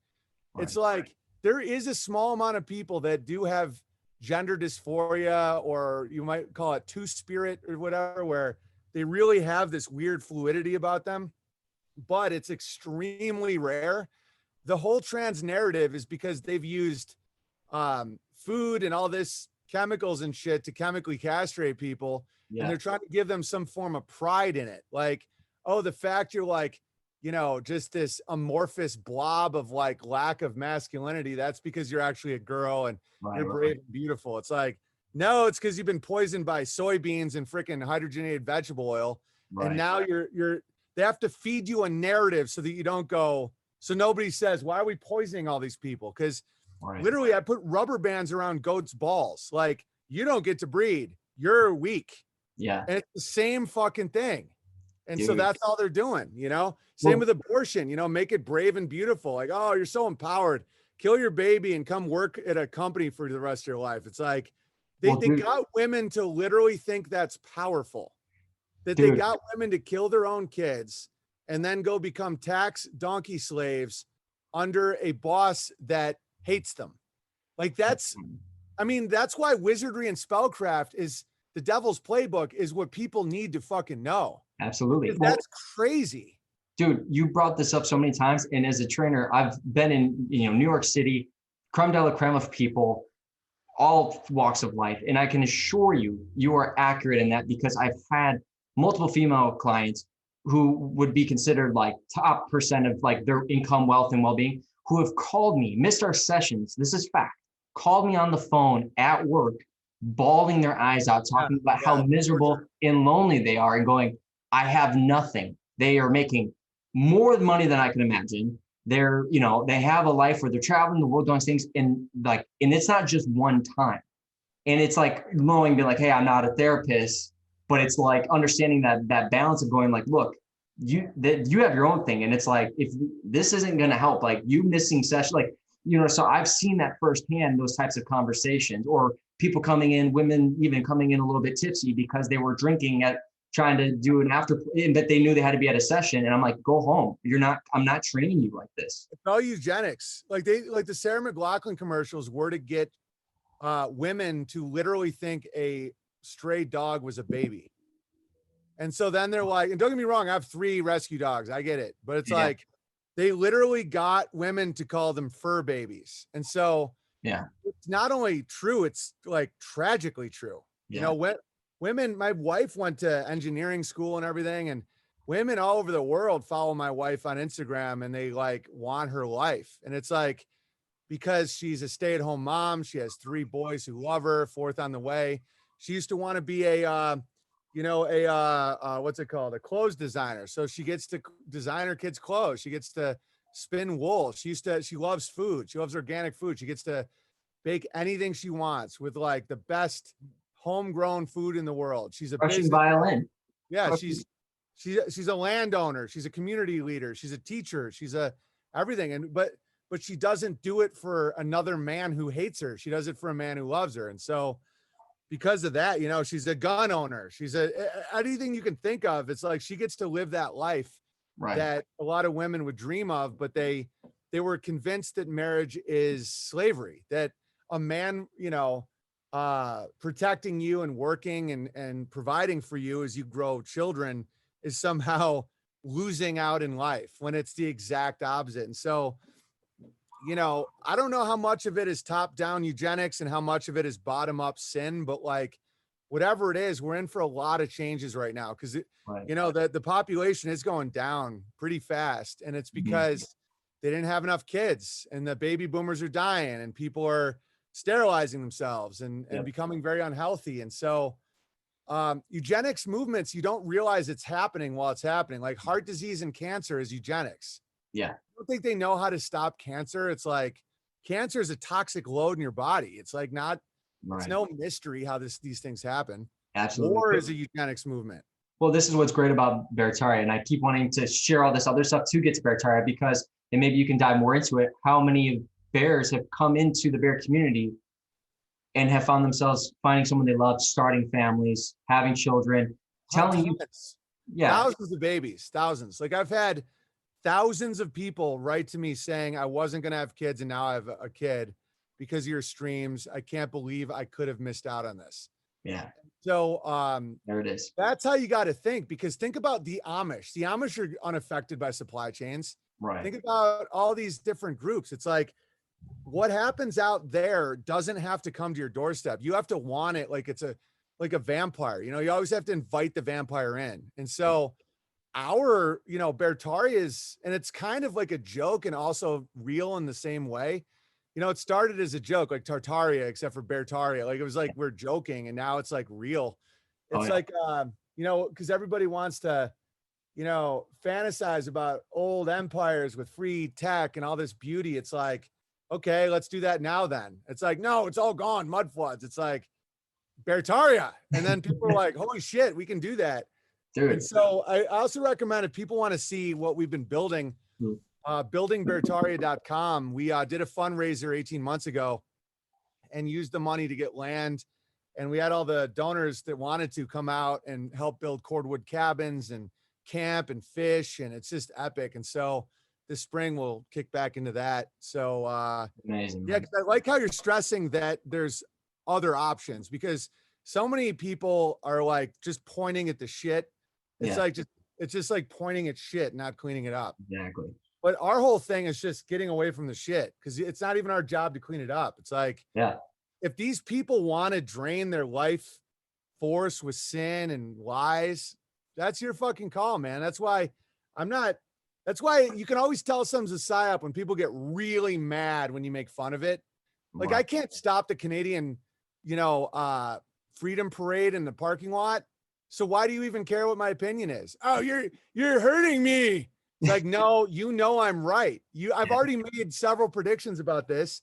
B: It's like, there is a small amount of people that do have gender dysphoria, or you might call it two-spirit or whatever, where they really have this weird fluidity about them, but it's extremely rare. The whole trans narrative is because they've used food and all this chemicals and shit to chemically castrate people.
A: Yeah.
B: And they're trying to give them some form of pride in it. Like, oh, the fact you're like, you know, just this amorphous blob of like lack of masculinity, that's because you're actually a girl and you're brave and beautiful. It's like, no, it's because you've been poisoned by soybeans and freaking hydrogenated vegetable oil.
A: Right.
B: And now they have to feed you a narrative so that you don't go, so nobody says, why are we poisoning all these people? Because literally I put rubber bands around goats' balls. Like, you don't get to breed. You're weak.
A: Yeah.
B: And it's the same fucking thing. And
A: Dude.
B: so that's all they're doing, you know? Same with abortion, you know, make it brave and beautiful. Like, oh, you're so empowered. Kill your baby and come work at a company for the rest of your life. It's like, they got women to literally think that's powerful. That they got women to kill their own kids and then go become tax donkey slaves under a boss that hates them. Like, that's, I mean, that's why wizardry and spellcraft is the Devil's Playbook is what people need to fucking know.
A: Absolutely.
B: That's crazy.
A: Dude, you brought this up so many times. And as a trainer, I've been in, you know, New York City, creme de la creme of people, all walks of life. And I can assure you, you are accurate in that, because I've had multiple female clients who would be considered like top percent of like their income, wealth, and well-being, who have called me, missed our sessions. This is fact. Called me on the phone at work, bawling their eyes out, talking about how miserable and lonely they are, and going, I have nothing. They are making more money than I can imagine. They're, you know, they have a life where they're traveling the world doing things, and like, and it's not just one time. And it's like knowing, being like, hey, I'm not a therapist, but it's like understanding that balance of going like, look, you have your own thing. And it's like, if this isn't going to help, like you missing session, like, you know, so I've seen that firsthand, those types of conversations, or people coming in, women even coming in a little bit tipsy because they were drinking at trying to do an after, but they knew they had to be at a session. And I'm like, go home. I'm not training you like this.
B: It's all eugenics. Like the Sarah McLachlan commercials were to get women to literally think a stray dog was a baby. And so then they're like, and don't get me wrong, I have 3 rescue dogs. I get it. But it's like, they literally got women to call them fur babies. And so it's not only true, it's like tragically true. You know, women, my wife went to engineering school and everything, and women all over the world follow my wife on Instagram, and they like want her life. And it's like, because she's a stay-at-home mom, she has 3 boys who love her, 4th on the way. She used to want to be a, you know, what's it called? A clothes designer. So she gets to design her kids' clothes. She gets to spin wool. She loves food. She loves organic food. She gets to bake anything she wants with like the best homegrown food in the world. She's a
A: Russian violin.
B: Yeah, she's a landowner. She's a community leader. She's a teacher. She's a everything. And but she doesn't do it for another man who hates her. She does it for a man who loves her. And so because of that, you know, she's a gun owner. She's anything you can think of. It's like she gets to live that life that a lot of women would dream of, but they were convinced that marriage is slavery, that a man, you know, protecting you and working and providing for you as you grow children is somehow losing out in life, when it's the exact opposite. And so, you know, I don't know how much of it is top down eugenics and how much of it is bottom up sin, but like whatever it is, we're in for a lot of changes right now. Cause you know, the population is going down pretty fast, and it's because they didn't have enough kids, and the baby boomers are dying, and people are sterilizing themselves and becoming very unhealthy. And so eugenics movements, you don't realize it's happening while it's happening. Like heart disease and cancer is eugenics.
A: Yeah.
B: I don't think they know how to stop cancer. It's like cancer is a toxic load in your body. It's like not, it's no mystery how these things happen.
A: Absolutely.
B: War is a eugenics movement.
A: Well, this is what's great about Beartaria, and I keep wanting to share all this other stuff to get to Beartaria, because, and maybe you can dive more into it, how many bears have come into the bear community and have found themselves finding someone they love, starting families, having children, telling you,
B: thousands of babies, thousands. Like I've had thousands of people write to me saying I wasn't going to have kids and now I have a kid because of your streams. I can't believe I could have missed out on this.
A: Yeah.
B: So
A: there it is.
B: That's how you got to think, because think about the Amish. The Amish are unaffected by supply chains.
A: Right.
B: Think about all these different groups. It's like what happens out there doesn't have to come to your doorstep. You have to want it like it's like a vampire. You know, you always have to invite the vampire in. And so our, you know, Beartaria is, and it's kind of like a joke and also real in the same way. You know, it started as a joke, like Tartaria, except for Beartaria. Like it was like we're joking, and now it's like real. It's like, you know, because everybody wants to, you know, fantasize about old empires with free tech and all this beauty. It's like, okay, let's do that now then. It's like, no, it's all gone, mud floods. It's like Beartaria. And then people are like, holy shit, we can do that. Dude. And so I also recommend, if people want to see what we've been building, buildingbeartaria.com. We did a fundraiser 18 months ago and used the money to get land. And we had all the donors that wanted to come out and help build cordwood cabins and camp and fish. And it's just epic. And so this spring we'll kick back into that. So
A: amazing.
B: Yeah, 'cause I like how you're stressing that there's other options, because so many people are like just pointing at the shit. It's like it's just like pointing at shit, not cleaning it up.
A: Exactly.
B: But our whole thing is just getting away from the shit, because it's not even our job to clean it up. It's like, if these people want to drain their life force with sin and lies, that's your fucking call, man. That's why that's why you can always tell something's a psyop when people get really mad when you make fun of it. Like I can't stop the Canadian, you know, Freedom Parade in the parking lot. So why do you even care what my opinion is? Oh, you're hurting me. It's like, no, you know, I'm right. I've already made several predictions about this,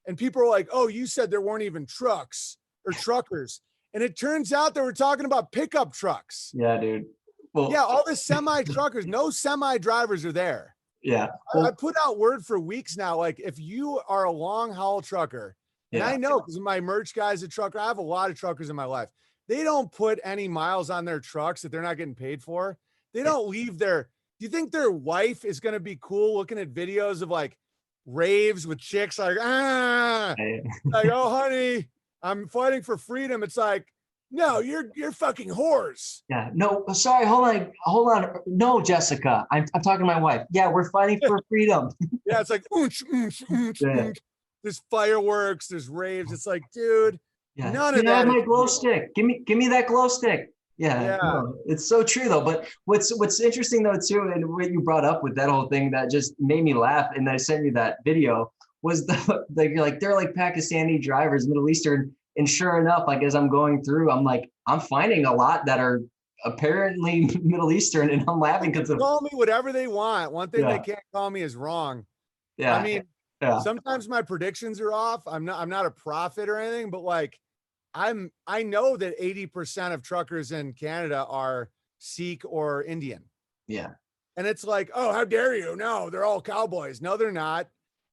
B: and people are like, oh, you said there weren't even trucks or truckers. And it turns out that we're talking about pickup trucks.
A: Yeah, dude. Well,
B: yeah, all the semi truckers, no semi drivers are there.
A: Yeah.
B: Well, I put out word for weeks now. Like, if you are a long haul trucker, and I know because my merch guy's a trucker, I have a lot of truckers in my life. They don't put any miles on their trucks that they're not getting paid for. They don't leave their, do you think their wife is going to be cool looking at videos of like raves with chicks like, like, oh, honey, I'm fighting for freedom. It's like, no, you're fucking whores.
A: Yeah, no, sorry, hold on. No, Jessica, I'm talking to my wife. Yeah, we're fighting for freedom.
B: Yeah, it's like, there's fireworks, there's raves. It's like, dude, none of that.
A: My glow stick. Give me that glow stick. Yeah. No, it's so true though. But what's interesting though too, and what you brought up with that whole thing that just made me laugh, and I sent you that video, was they're like Pakistani drivers, Middle Eastern. And sure enough, like as I'm going through, I'm like, I'm finding a lot that are apparently Middle Eastern, and I'm laughing because
B: call me whatever they want. One thing they can't call me is wrong.
A: Yeah.
B: I mean, sometimes my predictions are off. I'm not a prophet or anything, but like I know that 80% of truckers in Canada are Sikh or Indian.
A: Yeah.
B: And it's like, oh, how dare you? No, they're all cowboys. No, they're not.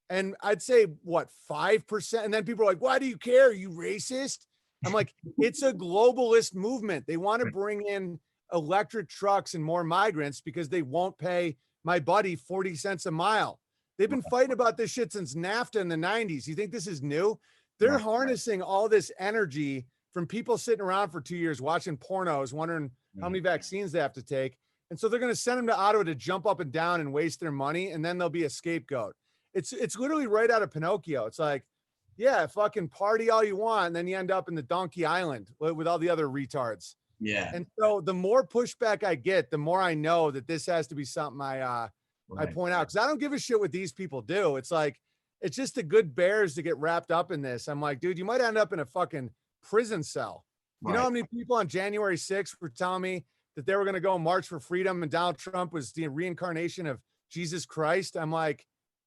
B: And I'd say what, 5%? And then people are like, why do you care? Are you racist? I'm like, it's a globalist movement. They want to bring in electric trucks and more migrants because they won't pay my buddy 40 cents a mile. They've been fighting about this shit since NAFTA in the 90s. You think this is new? They're harnessing all this energy from people sitting around for 2 years watching pornos, wondering how many vaccines they have to take. And so they're going to send them to Ottawa to jump up and down and waste their money. And then there'll be a scapegoat. It's literally right out of Pinocchio. It's like, Yeah, fucking party all you want, and then you end up in the Donkey Island with all the other retards.
A: Yeah.
B: And so the more pushback I get, the more I know that this has to be something I point out, because I don't give a shit what these people do. It's like, it's just the good bears to get wrapped up in this. I'm like, dude, you might end up in a fucking prison cell. You know how many people on January 6th were telling me that they were going to go march for freedom and Donald Trump was the reincarnation of Jesus Christ? I'm like,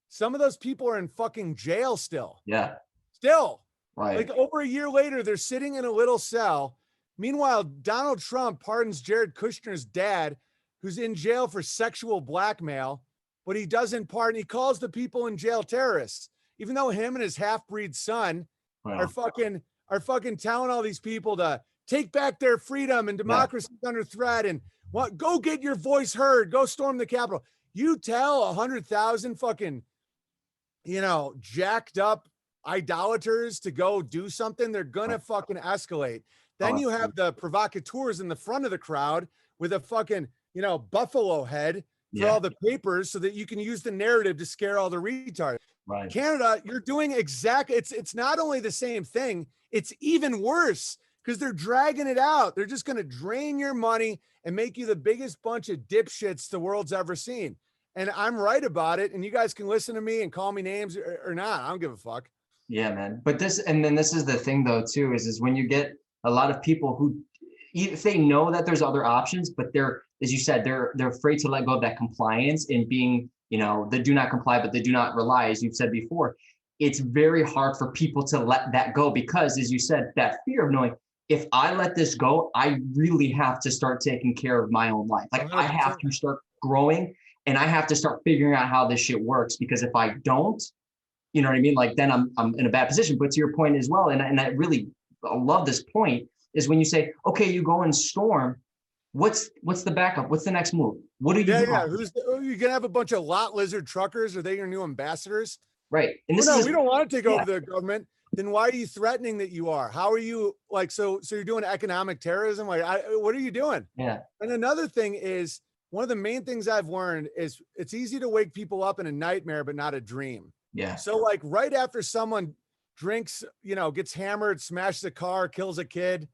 B: some of those people are in fucking jail still.
A: Yeah.
B: Still.
A: Right.
B: Like over a year later, they're sitting in a little cell. Meanwhile, Donald Trump pardons Jared Kushner's dad, who's in jail for sexual blackmail, but he doesn't pardon. He calls the people in jail terrorists, even though him and his half-breed son are fucking telling all these people to take back their freedom and democracy is under threat and go get your voice heard, go storm the Capitol. You tell 100,000 fucking, jacked up idolaters to go do something, they're gonna fucking escalate. Then you have the provocateurs in the front of the crowd with a fucking, buffalo head for all the papers so that you can use the narrative to scare all the retards.
A: Right.
B: Canada, you're doing exactly, it's not only the same thing, it's even worse because they're dragging it out. They're just going to drain your money and make you the biggest bunch of dipshits the world's ever seen. And I'm right about it. And you guys can listen to me and call me names or not. I don't give a fuck.
A: Yeah, man. But this is the thing though, too, is when you get a lot of people who, if they know that there's other options, but they're, as you said, they're afraid to let go of that compliance and being, the do not comply, but they do not rely, as you've said before. It's very hard for people to let that go because, as you said, that fear of knowing, if I let this go, I really have to start taking care of my own life. Like 100%. I have to start growing and I have to start figuring out how this shit works, because if I don't, you know what I mean? Like then I'm in a bad position. But to your point as well, and I love this point, is when you say, okay, you go and storm, what's the backup? What's the next move? What are you doing?
B: Are you gonna have a bunch of lot lizard truckers? Are they your new ambassadors?
A: Right. And
B: we don't want to take over the government. Then why are you threatening that you are? How are you like, so you're doing economic terrorism? Like, what are you doing?
A: Yeah.
B: And another thing is, one of the main things I've learned is it's easy to wake people up in a nightmare, but not a dream.
A: Yeah.
B: So like right after someone drinks, gets hammered, smashes a car, kills a kid,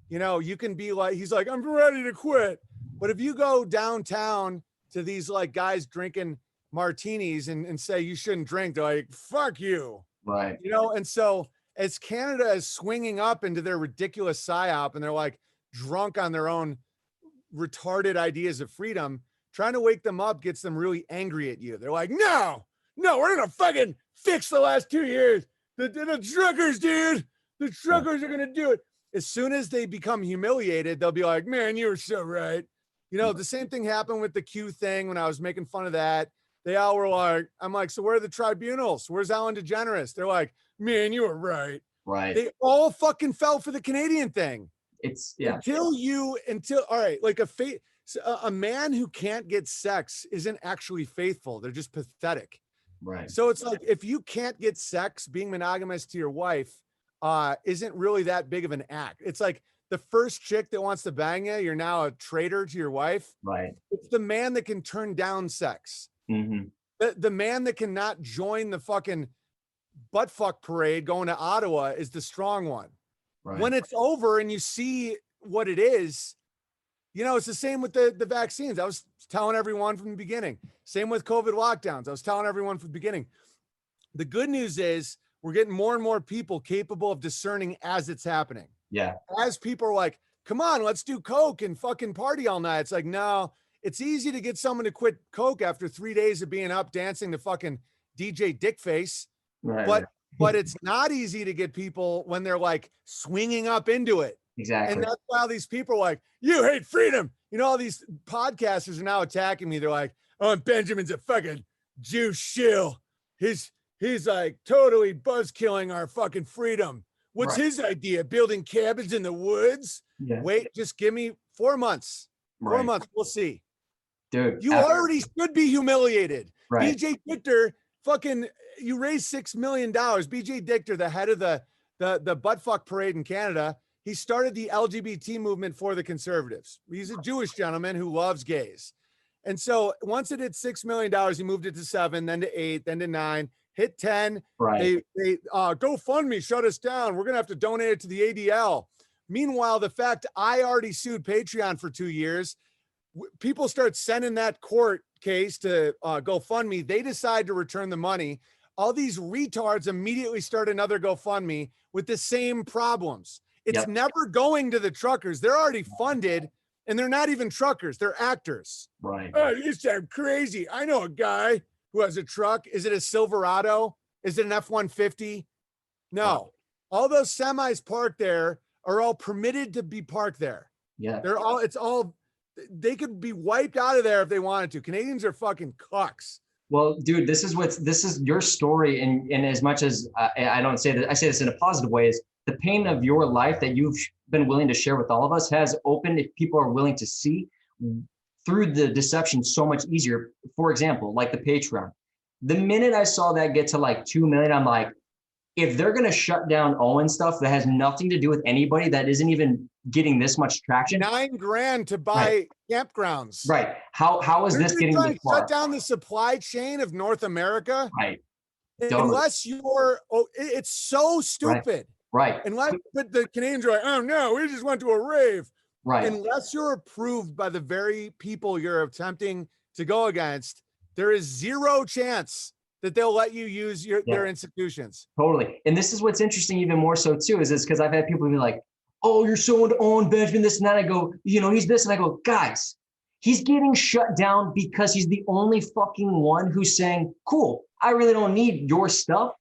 B: you can be like, he's like, I'm ready to quit. But if you go downtown to these like guys drinking martinis and say you shouldn't drink, they're like, fuck you.
A: Right.
B: And so as Canada is swinging up into their ridiculous psyop and they're like drunk on their own retarded ideas of freedom, trying to wake them up gets them really angry at you. They're like, no, we're gonna fucking fix the last 2 years. The truckers, dude, the truckers are gonna do it. As soon as they become humiliated, they'll be like, man, you were so right. The same thing happened with the Q thing when I was making fun of that. They all were like, I'm like, so where are the tribunals? Where's Ellen DeGeneres? They're like, man, you were right.
A: Right.
B: They all fucking fell for the Canadian thing.
A: It's
B: all right, like a man who can't get sex isn't actually faithful. They're just pathetic.
A: Right.
B: So it's like, if you can't get sex, being monogamous to your wife isn't really that big of an act. It's like the first chick that wants to bang you, you're now a traitor to your wife.
A: Right.
B: It's the man that can turn down sex.
A: Mm-hmm.
B: The man that cannot join the fucking butt fuck parade going to Ottawa is the strong one. Right. When it's over and you see what it is, it's the same with the vaccines. I was telling everyone from the beginning. Same with COVID lockdowns. I was telling everyone from the beginning. The good news is we're getting more and more people capable of discerning as it's happening.
A: Yeah.
B: As people are like, come on, let's do coke and fucking party all night. It's like, no, it's easy to get someone to quit coke after 3 days of being up dancing to fucking DJ Dickface. Right. But it's not easy to get people when they're like swinging up into it.
A: Exactly.
B: And that's why all these people are like, you hate freedom. All these podcasters are now attacking me. They're like, oh, Benjamin's a fucking Jew shill. He's like totally buzz killing our fucking freedom. What's his idea? Building cabins in the woods? Yeah. Wait, just give me 4 months. 4 months. We'll see.
A: Dude.
B: You already should be humiliated.
A: Right.
B: BJ Dichter, fucking, you raised $6 million. BJ Dichter, the head of the buttfuck parade in Canada, he started the LGBT movement for the conservatives. He's a Jewish gentleman who loves gays. And so once it hit $6 million, he moved it to 7, then to 8, then to 9, hit 10.
A: Right.
B: They GoFundMe shut us down. We're going to have to donate it to the ADL. Meanwhile, the fact I already sued Patreon for 2 years, people start sending that court case to GoFundMe. They decide to return the money. All these retards immediately start another GoFundMe with the same problems. It's never going to the truckers. They're already funded, and they're not even truckers. They're actors.
A: Right.
B: Oh, you sound crazy. I know a guy who has a truck. Is it a Silverado? Is it an F-150? No.
A: Wow.
B: All those semis parked there are all permitted to be parked there.
A: Yeah.
B: They could be wiped out of there if they wanted to. Canadians are fucking cucks.
A: Well, dude, this is your story. And as much as I don't say that, I say this in a positive way, is the pain of your life that you've been willing to share with all of us has opened, if people are willing to see through the deception, so much easier. For example, like the Patreon. The minute I saw that get to like 2 million, I'm like, if they're going to shut down Owen stuff that has nothing to do with anybody, that isn't even getting this much traction.
B: $9,000 to buy campgrounds.
A: Right. How is this getting this far?
B: Shut down the supply chain of North America.
A: Right.
B: Unless it's so stupid.
A: Right.
B: But the Canadians are like, oh no, we just went to a rave.
A: Right.
B: Unless you're approved by the very people you're attempting to go against, there is zero chance that they'll let you use their institutions.
A: Totally. And this is what's interesting even more so too, is because I've had people be like, oh, you're so into Owen Benjamin, this and that. I go, he's this. And I go, guys, he's getting shut down because he's the only fucking one who's saying, cool, I really don't need your stuff.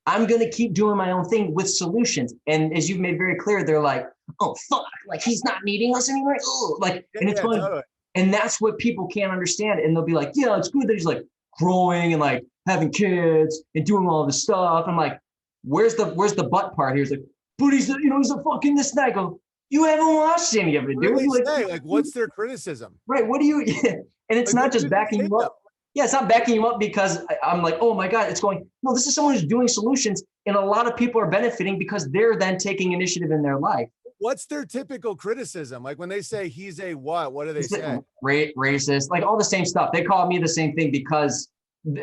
A: I'm going to keep doing my own thing with solutions. And as you've made very clear, they're like, oh, fuck, like he's not needing us anymore. Ugh. Like, and it's fun. Totally. And that's what people can't understand. And they'll be like, yeah, it's good that he's like growing and like having kids and doing all this stuff. I'm like, where's the butt part here? He's like, but he's a fucking this and that. I go, you haven't watched any of it, dude.
B: Like, what's their criticism?
A: Right. What do you, and it's like, not just backing you up. Yeah, it's not backing you up because I'm like, oh my God, it's going, no, this is someone who's doing solutions. And a lot of people are benefiting because they're then taking initiative in their life.
B: What's their typical criticism? Like when they say he's a what do they say?
A: Racist, like all the same stuff. They call me the same thing because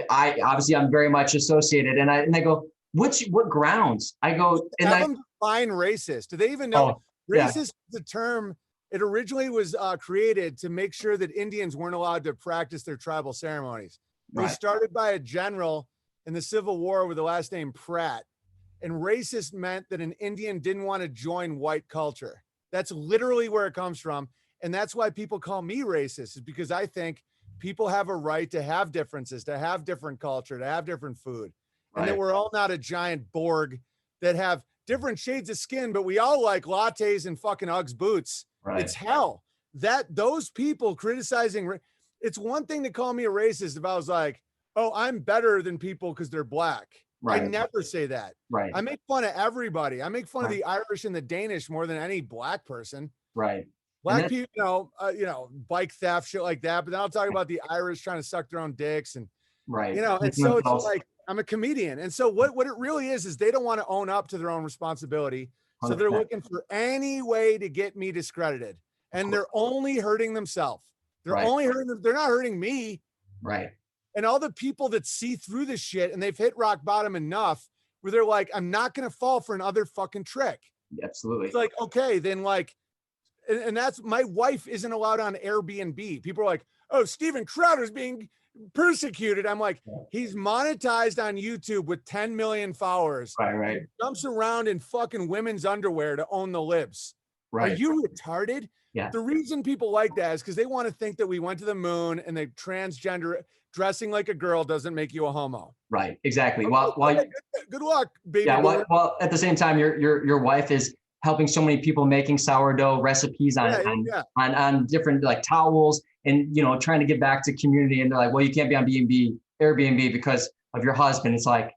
A: I'm very much associated. And they go, what grounds? I go, and
B: have them define racist. Do they even know? Racist is a term. It originally was created to make sure that Indians weren't allowed to practice their tribal ceremonies. It was started by a general in the Civil War with the last name Pratt. And racist meant that an Indian didn't want to join white culture. That's literally where it comes from. And that's why people call me racist, is because I think people have a right to have differences, to have different culture, to have different food. And that we're all not a giant Borg that have different shades of skin, but we all like lattes and fucking Uggs boots. Right. It's hell. Those people criticizing, it's one thing to call me a racist if I was like, oh, I'm better than people because they're black. Right. I never say that.
A: Right.
B: I make fun of everybody. I make fun of the Irish and the Danish more than any black person.
A: Right.
B: Black people, bike theft, shit like that. But then I'll talk about the Irish trying to suck their own dicks and, and so it's like, I'm a comedian. And so what it really is they don't want to own up to their own responsibility. 100%. So they're looking for any way to get me discredited. And they're only hurting themselves. They're only hurting them. They're not hurting me.
A: Right.
B: And all the people that see through this shit and they've hit rock bottom enough where they're like, I'm not going to fall for another fucking trick.
A: Absolutely.
B: It's like, okay, then like, and that's, my wife isn't allowed on Airbnb. People are like, oh, Steven Crowder's being persecuted. I'm like, he's monetized on YouTube with 10 million followers.
A: Right.
B: He jumps around in fucking women's underwear to own the libs.
A: Right.
B: Are you retarded?
A: Yeah.
B: The reason people like that is because they want to think that we went to the moon and they transgender. Dressing like a girl doesn't make you a homo.
A: Right. Exactly. Well,
B: good luck, baby.
A: Yeah. Well, at the same time, your wife is helping so many people making sourdough recipes on different like towels and, trying to get back to community. And they're like, well, you can't be on Airbnb because of your husband. It's like,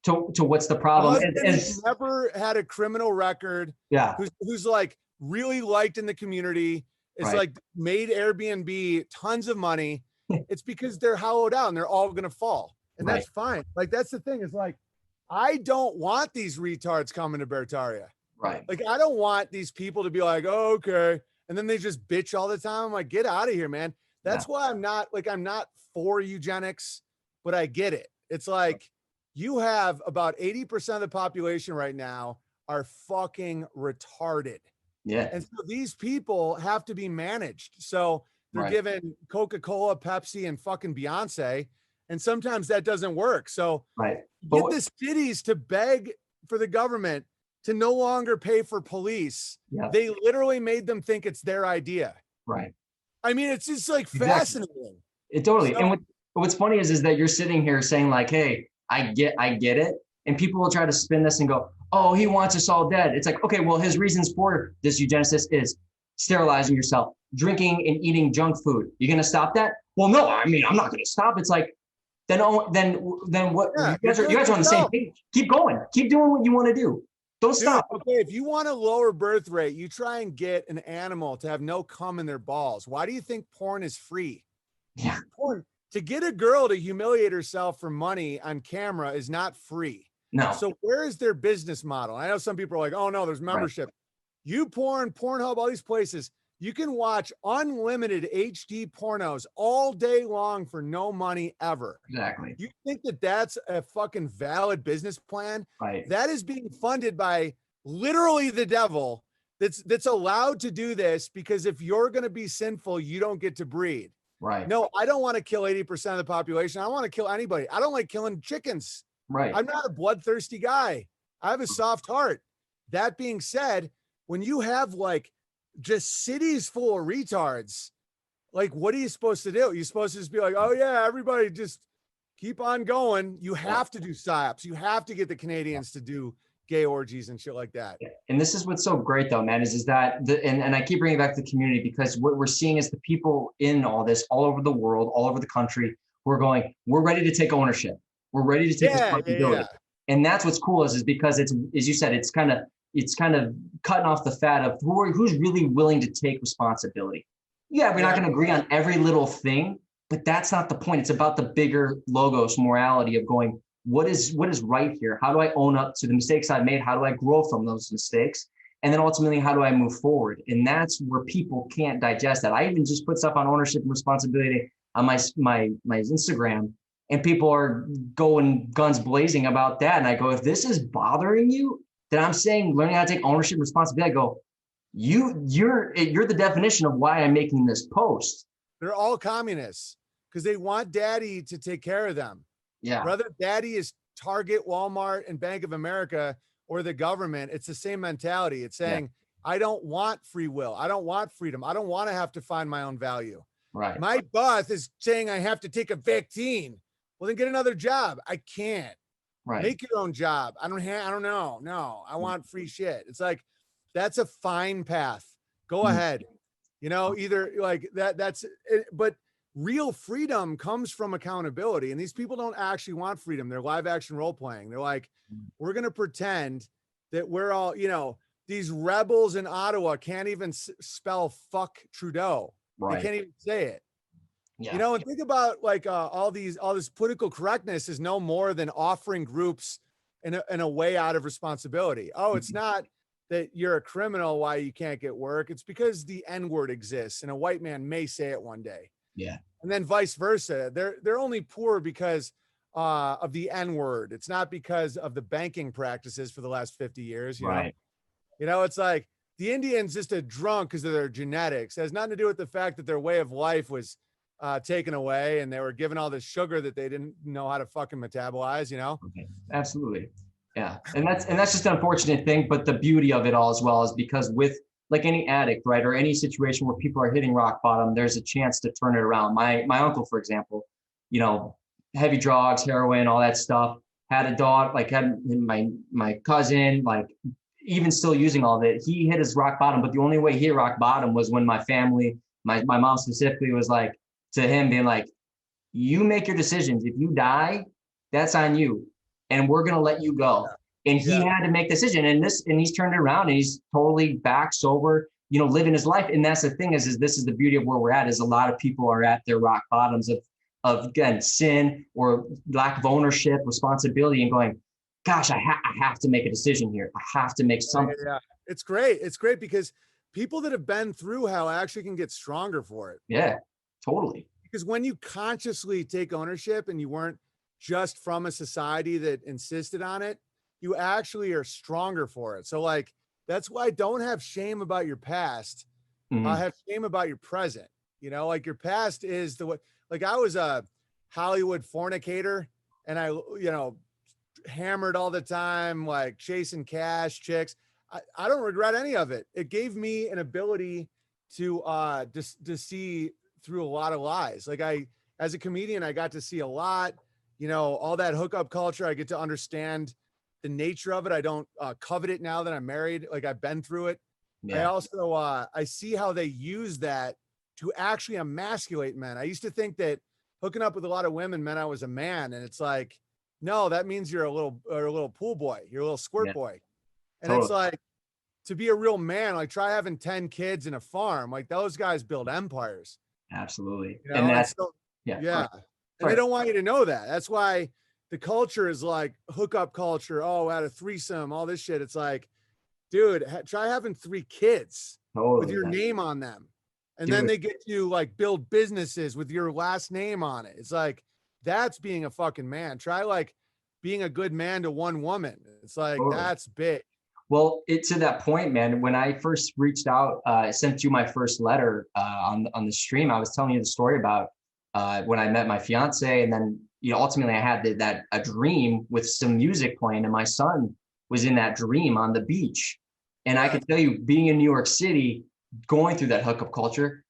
A: to what's the problem?
B: He's never had a criminal record.
A: Yeah.
B: Who's like really liked in the community. It's like made Airbnb tons of money. It's because they're hollowed out and they're all going to fall. And that's fine. Like, that's the thing. It's like, I don't want these retards coming to Beartaria.
A: Right.
B: Like, I don't want these people to be like, oh, okay. And then they just bitch all the time. I'm like, get out of here, man. That's why I'm not for eugenics, but I get it. It's like you have about 80% of the population right now are fucking retarded.
A: Yeah.
B: And so these people have to be managed. So they're
A: Right.
B: given Coca-Cola, Pepsi, and fucking Beyonce. And sometimes that doesn't work. So
A: Right.
B: get the cities to beg for the government to no longer pay for police.
A: Yeah.
B: They literally made them think it's their idea.
A: Right.
B: I mean, it's just like fascinating.
A: It totally.
B: So,
A: And what's funny is that you're sitting here saying like, hey, I get it. And people will try to spin this and go, oh, he wants us all dead. It's like, okay, well, his reasons for this eugenicist is sterilizing yourself, drinking and eating junk food. You're going to stop that? Well, no, I mean, I'm not going to stop. It's like, then what? Yeah, you guys are on the same page. Keep going. Keep doing what you want to do. Don't stop.
B: Okay, if you want a lower birth rate, you try and get an animal to have no cum in their balls. Why do you think porn is free?
A: Yeah.
B: Porn, to get a girl to humiliate herself for money on camera is not free.
A: No.
B: So where is their business model? I know some people are like, oh no, there's membership. Right. Pornhub, all these places, you can watch unlimited HD pornos all day long for no money ever.
A: Exactly.
B: You think that that's a fucking valid business plan?
A: Right.
B: That is being funded by literally the devil that's allowed to do this, because if you're going to be sinful, you don't get to breed.
A: Right.
B: No, I don't want to kill 80% of the population. I want to kill anybody. I don't like killing chickens.
A: Right.
B: I'm not a bloodthirsty guy. I have a soft heart. That being said, when you have like just cities full of retards, like, what are you supposed to do? You're supposed to just be like, oh yeah, everybody just keep on going. You have to do psyops. You have to get the Canadians to do gay orgies and shit like that.
A: And this is what's so great though, man, is that and I keep bringing it back to the community, because what we're seeing is the people in all this, all over the world, all over the country, we're ready to take ownership. We're ready to take responsibility. And that's what's cool is because it's, as you said, it's kind of cutting off the fat of who's really willing to take responsibility. Yeah, we're not going to agree on every little thing, but that's not the point. It's about the bigger logos morality of going, what is right here? How do I own up to the mistakes I've made? How do I grow from those mistakes? And then ultimately, how do I move forward? And that's where people can't digest that. I even just put stuff on ownership and responsibility on my Instagram, and people are going guns blazing about that. And I go, if this is bothering you, then I'm saying learning how to take ownership and responsibility. I go, you're the definition of why I'm making this post.
B: They're all communists because they want daddy to take care of them.
A: Yeah.
B: Whether daddy is Target, Walmart, and Bank of America or the government, it's the same mentality. It's saying, I don't want free will. I don't want freedom. I don't want to have to find my own value.
A: Right.
B: My boss is saying I have to take a vaccine. Well, then get another job. I can't.
A: Right.
B: Make your own job. I don't know. No, I want free shit. It's like, that's a fine path. Go ahead. You know, either like that's it, but real freedom comes from accountability. And these people don't actually want freedom. They're live action role playing. They're like, we're going to pretend that we're all, you know, these rebels in Ottawa can't even spell fuck Trudeau. Right. They can't even say it. Yeah. You know, and think about like all this political correctness is no more than offering groups in a way out of responsibility. Oh, it's not that you're a criminal why you can't get work. It's because the N-word exists and a white man may say it one day.
A: Yeah. And
B: then vice versa. They're only poor because of the N-word. It's not because of the banking practices for the last 50 years. You know? You know, it's like the Indians just a drunk because of their genetics. It has nothing to do with the fact that their way of life was taken away and they were given all this sugar that they didn't know how to fucking metabolize, you know?
A: Okay. Absolutely. Yeah. And that's just an unfortunate thing. But the beauty of it all as well is because with like any addict, right, or any situation where people are hitting rock bottom, there's a chance to turn it around. My uncle, for example, you know, heavy drugs, heroin, all that stuff, had a dog, like had my cousin, like even still using all of it. He hit his rock bottom, but the only way he hit rock bottom was when my family, my mom specifically was like, to him being like, you make your decisions. If you die, that's on you. And we're going to let you go. And he had to make the decision, and he's turned it around and he's totally back sober, you know, living his life. And that's the thing is this is the beauty of where we're at is a lot of people are at their rock bottoms of again, sin or lack of ownership, responsibility, and going, gosh, I have to make a decision here. I have to make something.
B: Yeah. It's great. It's great because people that have been through hell actually can get stronger for it.
A: Yeah. Totally.
B: Because when you consciously take ownership and you weren't just from a society that insisted on it, you actually are stronger for it. So like, that's why don't have shame about your past.
A: Mhm.
B: Have shame about your present. You know, like your past is the way, like I was a Hollywood fornicator and I, you know, hammered all the time, like chasing cash, chicks. I don't regret any of it. It gave me an ability to see through a lot of lies. Like as a comedian, I got to see a lot, you know, all that hookup culture. I get to understand the nature of it. I don't covet it now that I'm married. Like I've been through it. I
A: Yeah.
B: also I see how they use that to actually emasculate men. I used to think that hooking up with a lot of women meant I was a man, and it's like, no, that means you're a little pool boy, you're a little squirt
A: Yeah.
B: boy. And it's
A: Totally.
B: like, to be a real man, like try having 10 kids in a farm. Like those guys build empires,
A: Absolutely.
B: you
A: And
B: know? And
A: that's,
B: so,
A: yeah. Go
B: yeah.
A: ahead.
B: And they don't want you to know that. That's why the culture is like hookup culture. Oh, at a threesome, all this shit. It's like, dude, try having 3 kids with
A: Totally.
B: your name on them. And then
A: Dude,
B: they get to like build businesses with your last name on it. It's like, that's being a fucking man. Try like being a good man to one woman. It's like,
A: totally.
B: that's big.
A: Well, it to that point, man. When I first reached out, I sent you my first letter on the stream. I was telling you the story about when I met my fiance, and then ultimately I had that a dream with some music playing, and my son was in that dream on the beach. And I
B: Yeah.
A: can tell you, being in New York City, going through that hookup culture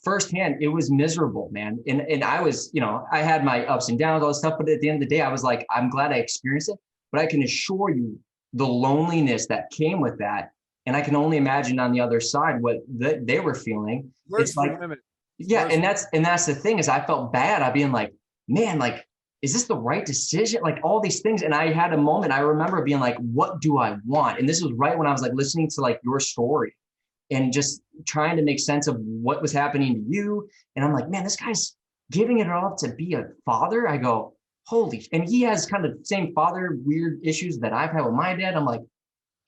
A: firsthand, it was miserable, man. And I was, I had my ups and downs, all this stuff. But at the end of the day, I was like, I'm glad I experienced it. But I can assure you, the loneliness that came with that, and I can only imagine on the other side what they were feeling.
B: Worse
A: It's
B: for
A: like,
B: women. It's
A: yeah,
B: worse.
A: and that's the thing is I felt bad. I being like, man, like, is this the right decision? Like all these things. And I had a moment, I remember being like, what do I want? And this was right when I was like listening to like your story and just trying to make sense of what was happening to you. And I'm like, man, this guy's giving it all to be a father. I go, holy, and he has kind of the same father weird issues that I've had with my dad. I'm like,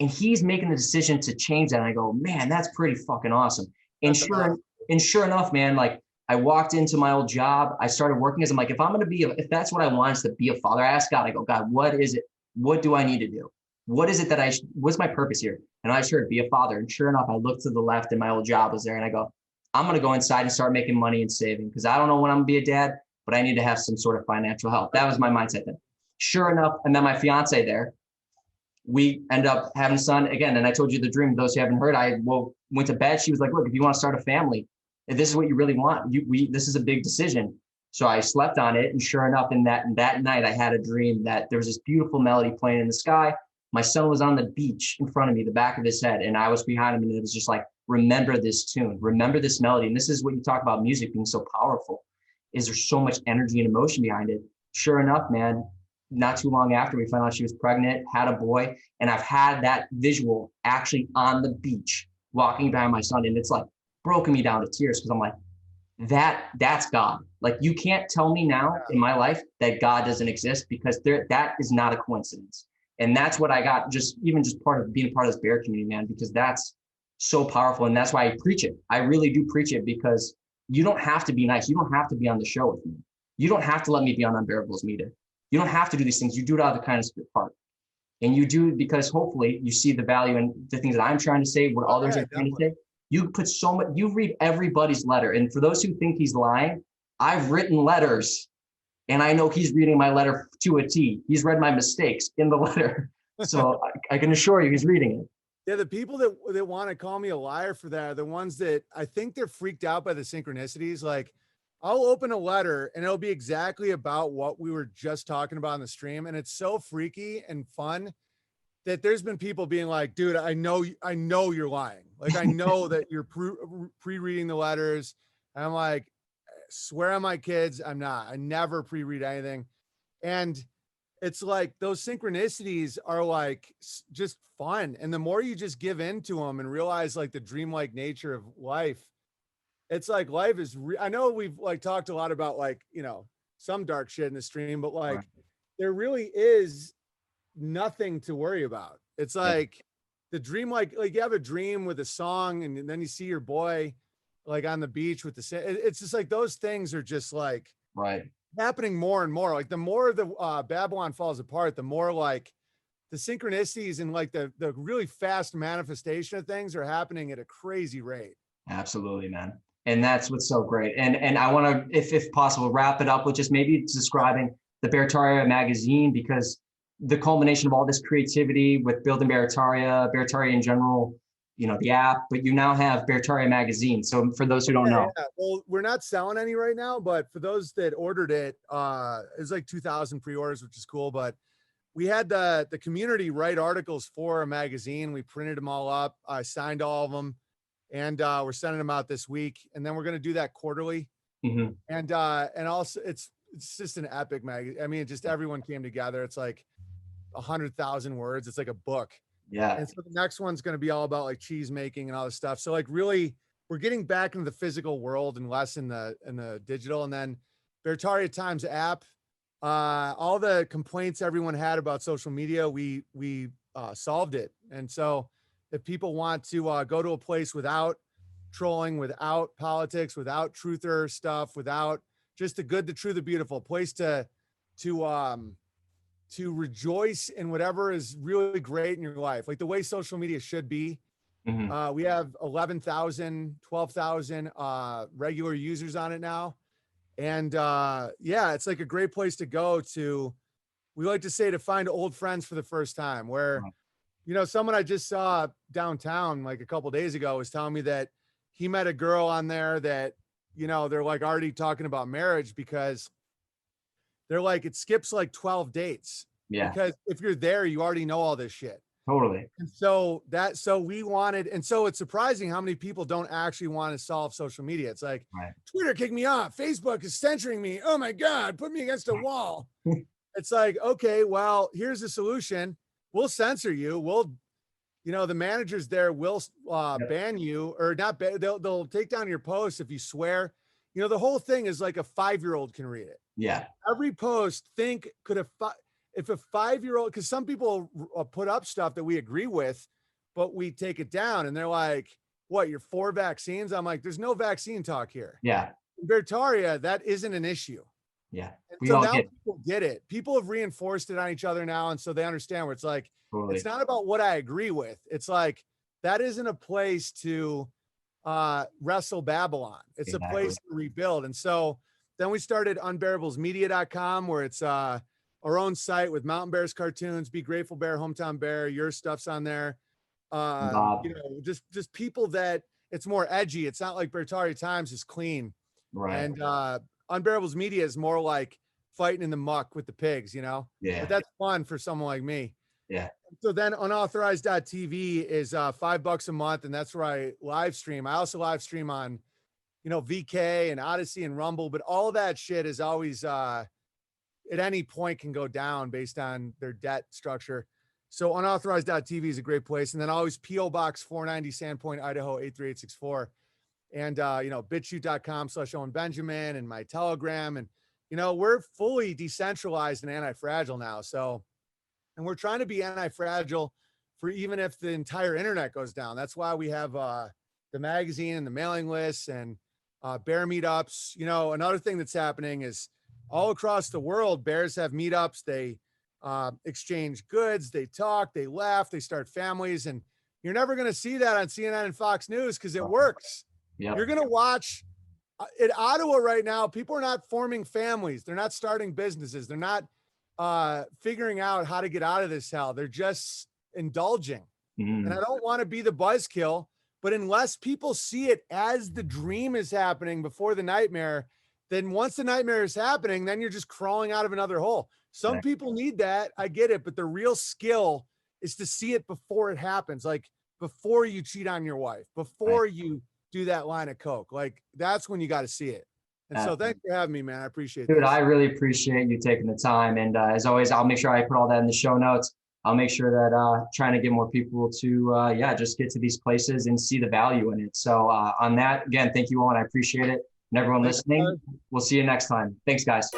A: and he's making the decision to change that. And I go, man, that's pretty fucking awesome. And
B: That's
A: sure,
B: awesome.
A: and sure enough, man, like I walked into my old job. I started working as I'm like, if I'm going to be, if that's what I want is to be a father, I ask God, I go, God, what is it? What do I need to do? What is it that what's my purpose here? And I just heard be a father. And sure enough, I looked to the left and my old job was there. And I go, I'm going to go inside and start making money and saving because I don't know when I'm going to be a dad, but I need to have some sort of financial help. That was my mindset then. Sure enough, I met my fiance there. We end up having a son again. And I told you the dream. Those who haven't heard, went to bed. She was like, look, if you want to start a family, if this is what you really want, this is a big decision. So I slept on it. And sure enough, in that night, I had a dream that there was this beautiful melody playing in the sky. My son was on the beach in front of me, the back of his head, and I was behind him. And it was just like, remember this tune, remember this melody. And this is what you talk about music being so powerful, is there's so much energy and emotion behind it. Sure enough, man, not too long after we found out she was pregnant, had a boy, and I've had that visual actually on the beach walking behind my son. And it's like broken me down to tears because I'm like, that's God. Like you can't tell me now in my life that God doesn't exist because that is not a coincidence. And that's what I got just part of being part of this bear community, man, because that's so powerful. And that's why I preach it. I really do preach it because you don't have to be nice. You don't have to be on the show with me. You don't have to let me be on Unbearable's meter. You don't have to do these things. You do it out of the kindness of your heart. And you do it because hopefully you see the value in the things that I'm trying to say, what others are trying to say. You put so much, you read everybody's letter. And for those who think he's lying, I've written letters and I know he's reading my letter to a T. He's read my mistakes in the letter. So I can assure you he's reading it.
B: Yeah, the people that want to call me a liar for that are the ones that I think they're freaked out by the synchronicities. Like I'll open a letter and it'll be exactly about what we were just talking about in the stream. And it's so freaky and fun that there's been people being like, dude, I know you're lying. Like, I know that you're pre-reading the letters. And I'm like, swear on my kids, I'm not. I never pre-read anything. And it's like those synchronicities are like just fun. And the more you just give into them and realize like the dreamlike nature of life, it's like life is I know we've like talked a lot about like, some dark shit in the stream, but like there really is nothing to worry about. It's like the dream, like you have a dream with a song and then you see your boy like on the beach with the sand. It's just like those things are just like
A: Right.
B: happening more and more. Like the more the Babylon falls apart, the more like the synchronicities and like the really fast manifestation of things are happening at a crazy rate.
A: Absolutely, man. And that's what's so great. And I want to, if possible, wrap it up with just maybe describing the Beartaria magazine, because the culmination of all this creativity with building Beartaria in general, you know, the app, but you now have Beartaria magazine. So for those who don't know.
B: Yeah. Well, we're not selling any right now, but for those that ordered it, it's like 2,000 pre-orders, which is cool. But we had the community write articles for a magazine. We printed them all up. I signed all of them, and we're sending them out this week. And then we're going to do that quarterly.
A: Mm-hmm.
B: And also it's just an epic magazine. I mean, just everyone came together. It's like 100,000 words. It's like a book.
A: Yeah.
B: And so the next one's going to be all about like cheese making and all this stuff. So like really we're getting back into the physical world and less in the digital. And then Beartaria Times app, all the complaints everyone had about social media, we solved it. And so if people want to go to a place without trolling, without politics, without truther stuff, without just the good, the true, the beautiful place to rejoice in whatever is really great in your life, like the way social media should be.
A: Mm-hmm.
B: We have 11,000, 12,000 regular users on it now. And yeah, it's like a great place to go to, we like to say, to find old friends for the first time, where, you know, someone I just saw downtown like a couple days ago was telling me that he met a girl on there that, you know, they're like already talking about marriage because they're like, it skips like 12 dates.
A: Yeah.
B: Because if you're there, you already know all this shit.
A: Totally.
B: And so we wanted, and so it's surprising how many people don't actually want to solve social media. It's like, Twitter kicked me off. Facebook is censoring me. Oh my God, put me against a wall. It's like, okay, well, here's the solution. We'll censor you. We'll, you know, the managers there will ban you, or not. They'll take down your posts if you swear. You know, the whole thing is like a 5-year-old can read it.
A: Yeah.
B: Every post if a 5-year-old, because some people put up stuff that we agree with, but we take it down and they're like, what, you're for vaccines? I'm like, there's no vaccine talk here.
A: Yeah.
B: In Beartaria, that isn't an issue.
A: Yeah.
B: And so now people get it. People have reinforced it on each other now. And so they understand where it's like, It's not about what I agree with. It's like, that isn't a place to wrestle Babylon. It's a place to rebuild. And so then we started unbearablesmedia.com, where it's our own site with Mountain Bears cartoons, Be Grateful Bear, Hometown Bear, your stuff's on there. You know, just people that it's more edgy. It's not like Beartaria Times is clean.
A: Right.
B: And Unbearables Media is more like fighting in the muck with the pigs, you know?
A: Yeah.
B: But that's fun for someone like me.
A: Yeah.
B: So then unauthorized.tv is $5 a month, and that's where I live stream. I also live stream on, you know, VK and Odyssey and Rumble, but all that shit is always at any point can go down based on their debt structure. So unauthorized.tv is a great place. And then always PO Box 490 Sandpoint, Idaho 83864. And, you know, bitchute.com/Owen Benjamin, and my Telegram. And, you know, we're fully decentralized and anti-fragile now. So, and we're trying to be anti-fragile for even if the entire internet goes down. That's why we have the magazine and the mailing lists and bear meetups. You know, another thing that's happening is all across the world, bears have meetups. They exchange goods, they talk, they laugh, they start families. And you're never going to see that on CNN and Fox News because it works. Yep. You're going to watch in Ottawa right now, people are not forming families. They're not starting businesses. They're not figuring out how to get out of this hell. They're just indulging. And I don't want to be the buzzkill, but unless people see it as the dream is happening before the nightmare, then once the nightmare is happening, then you're just crawling out of another hole. Some people need that. I get it. But the real skill is to see it before it happens. Like before you cheat on your wife, before you do that line of coke, like that's when you got to see it. And so thanks for having me, man. I appreciate it.
A: Dude, I really appreciate you taking the time. And as always, I'll make sure I put all that in the show notes. I'll make sure that trying to get more people to, just get to these places and see the value in it. So on that, again, thank you all. And I appreciate it. And everyone listening, we'll see you next time. Thanks, guys.